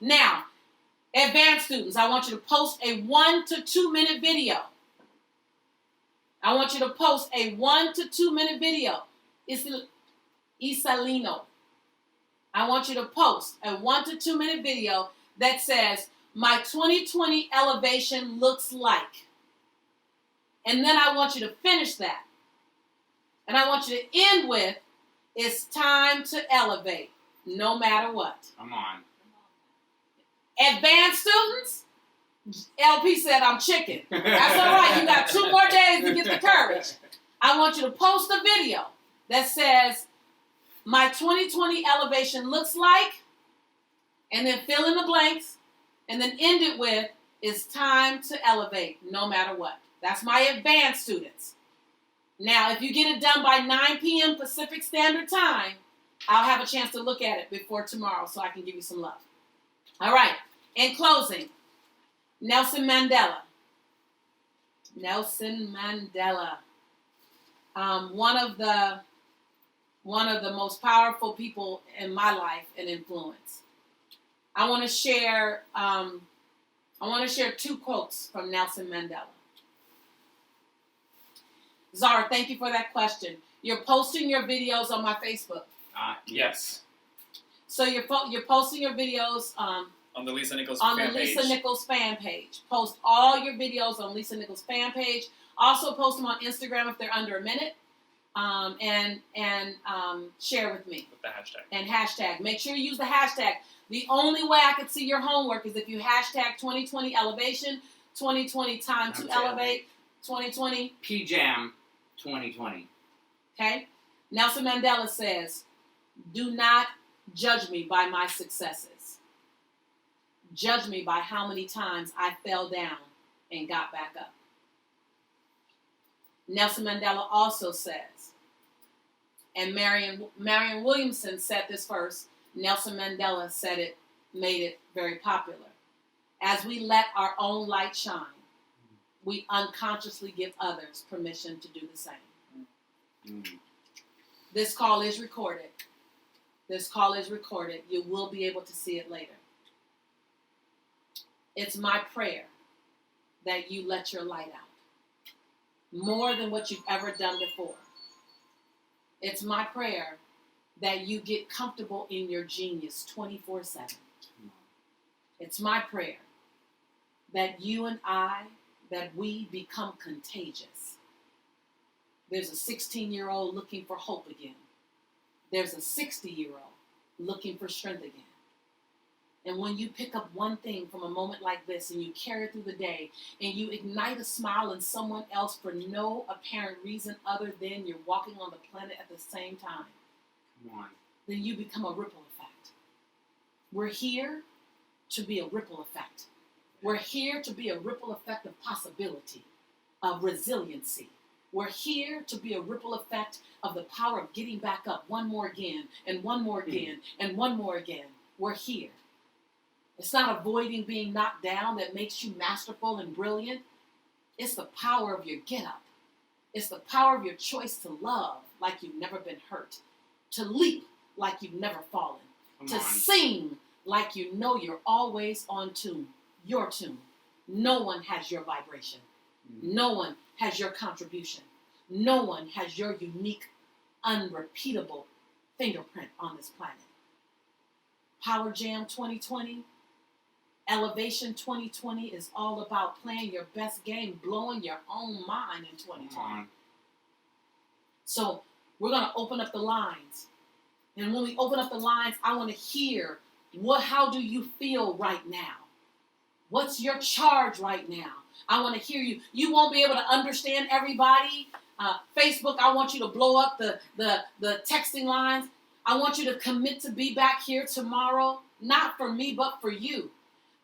Now, advanced students, I want you to post a 1 to 2 minute video. I want you to post a 1 to 2 minute video. Isalino. I want you to post a 1 to 2 minute video that says, my 2020 elevation looks like. And then I want you to finish that. And I want you to end with, it's time to elevate, no matter what.
Come on.
Advanced students, LP said I'm chicken. That's all right. You got 2 more days to get the courage. I want you to post a video that says, my 2020 elevation looks like, and then fill in the blanks, and then end it with, it's time to elevate no matter what. That's my advanced students. Now, if you get it done by 9 p.m. Pacific Standard Time, I'll have a chance to look at it before tomorrow so I can give you some love. All right. In closing, Nelson Mandela. Nelson Mandela. One of the most powerful people in my life and influence. I want to share 2 quotes from Nelson Mandela. Zara, thank you for that question. You're posting your videos on my Facebook.
Yes.
So you're posting your videos
on the Lisa Nichols
on
fan
the
page.
Lisa Nichols fan page. Post all your videos on Lisa Nichols fan page. Also post them on Instagram if they're under a minute. And share with me.
With the hashtag.
And hashtag. Make sure you use the hashtag. The only way I could see your homework is if you hashtag 2020 elevation, 2020 time to elevate, 2020
PJAM 2020.
Okay? Nelson Mandela says, do not judge me by my successes. Judge me by how many times I fell down and got back up. Nelson Mandela also says, and Marion Williamson said this first, Nelson Mandela said it, made it very popular. As we let our own light shine, we unconsciously give others permission to do the same. This call is recorded. You will be able to see it later. It's my prayer that you let your light out more than what you've ever done before. It's my prayer that you get comfortable in your genius 24/7. It's my prayer that you and I, that we become contagious. There's a 16-year-old looking for hope again. There's a 60-year-old looking for strength again. And when you pick up one thing from a moment like this and you carry it through the day and you ignite a smile in someone else for no apparent reason other than you're walking on the planet at the same time,
Come on.
then you become a ripple effect. We're here to be a ripple effect. We're here to be a ripple effect of possibility, of resiliency. We're here to be a ripple effect of the power of getting back up one more again, and one more again, and one more again. We're here. It's not avoiding being knocked down that makes you masterful and brilliant. It's the power of your get up. It's the power of your choice to love like you've never been hurt, to leap like you've never fallen, to sing like you know you're always on tune, your tune. No one has your vibration. No one has your contribution. No one has your unique, unrepeatable fingerprint on this planet. Power Jam 2020, Elevation 2020 is all about playing your best game, blowing your own mind in 2020. So we're going to open up the lines. And when we open up the lines, I want to hear, how do you feel right now? What's your charge right now? I want to hear you. You won't be able to understand everybody. Facebook, I want you to blow up the texting lines. I want you to commit to be back here tomorrow, not for me, but for you.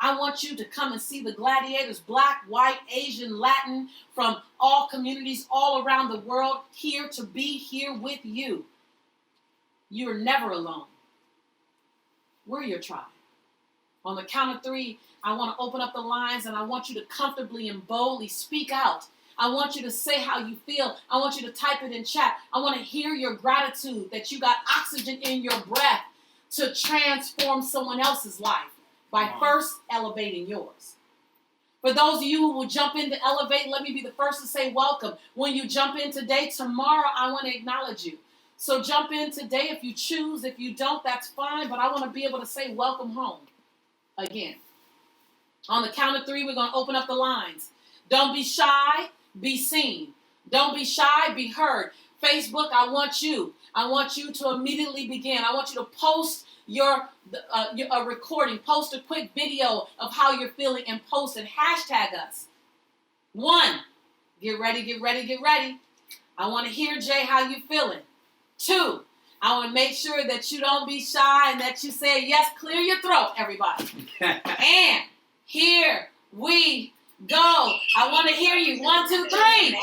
I want you to come and see the gladiators, Black, white, Asian, Latin, from all communities all around the world, here to be here with you. You're never alone. We're your tribe. On the count of 3, I want to open up the lines and I want you to comfortably and boldly speak out. I want you to say how you feel. I want you to type it in chat. I want to hear your gratitude that you got oxygen in your breath to transform someone else's life by first elevating yours. For those of you who will jump in to elevate, let me be the first to say welcome. When you jump in today, tomorrow I want to acknowledge you. So jump in today if you choose. If you don't, that's fine. But I want to be able to say welcome home again. On the count of 3, we're going to open up the lines. Don't be shy, be seen. Don't be shy, be heard. Facebook, I want you to immediately begin. I want you to post a recording. Post a quick video of how you're feeling and post and hashtag us. 1, get ready, get ready, get ready. I want to hear, Jay, how you feeling. 2, I want to make sure that you don't be shy and that you say yes, clear your throat, everybody. And here we go. I want to hear you. 1, 2, 3.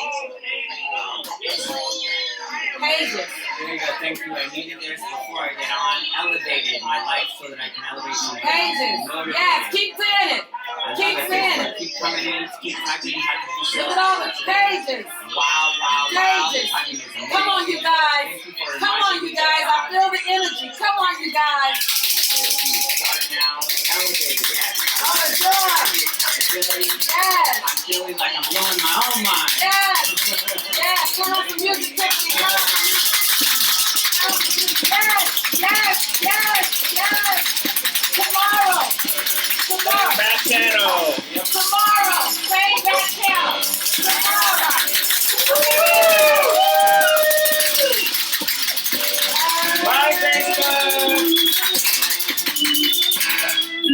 Pages.
There you go. Thank you. I needed this before I get on. Elevated my life so that I can elevate you.
Pages. Yes, keep saying it. Keep saying it.
Keep coming in. Keep typing.
Look at all the pages.
Wow.
Pages. Come on, you guys. Come on, you guys. I feel the energy. Come on, you guys.
Start now. Elevated. Yes.
Oh, joy.
Accountability.
Yes.
I'm feeling like I'm blowing my own mind.
Yes.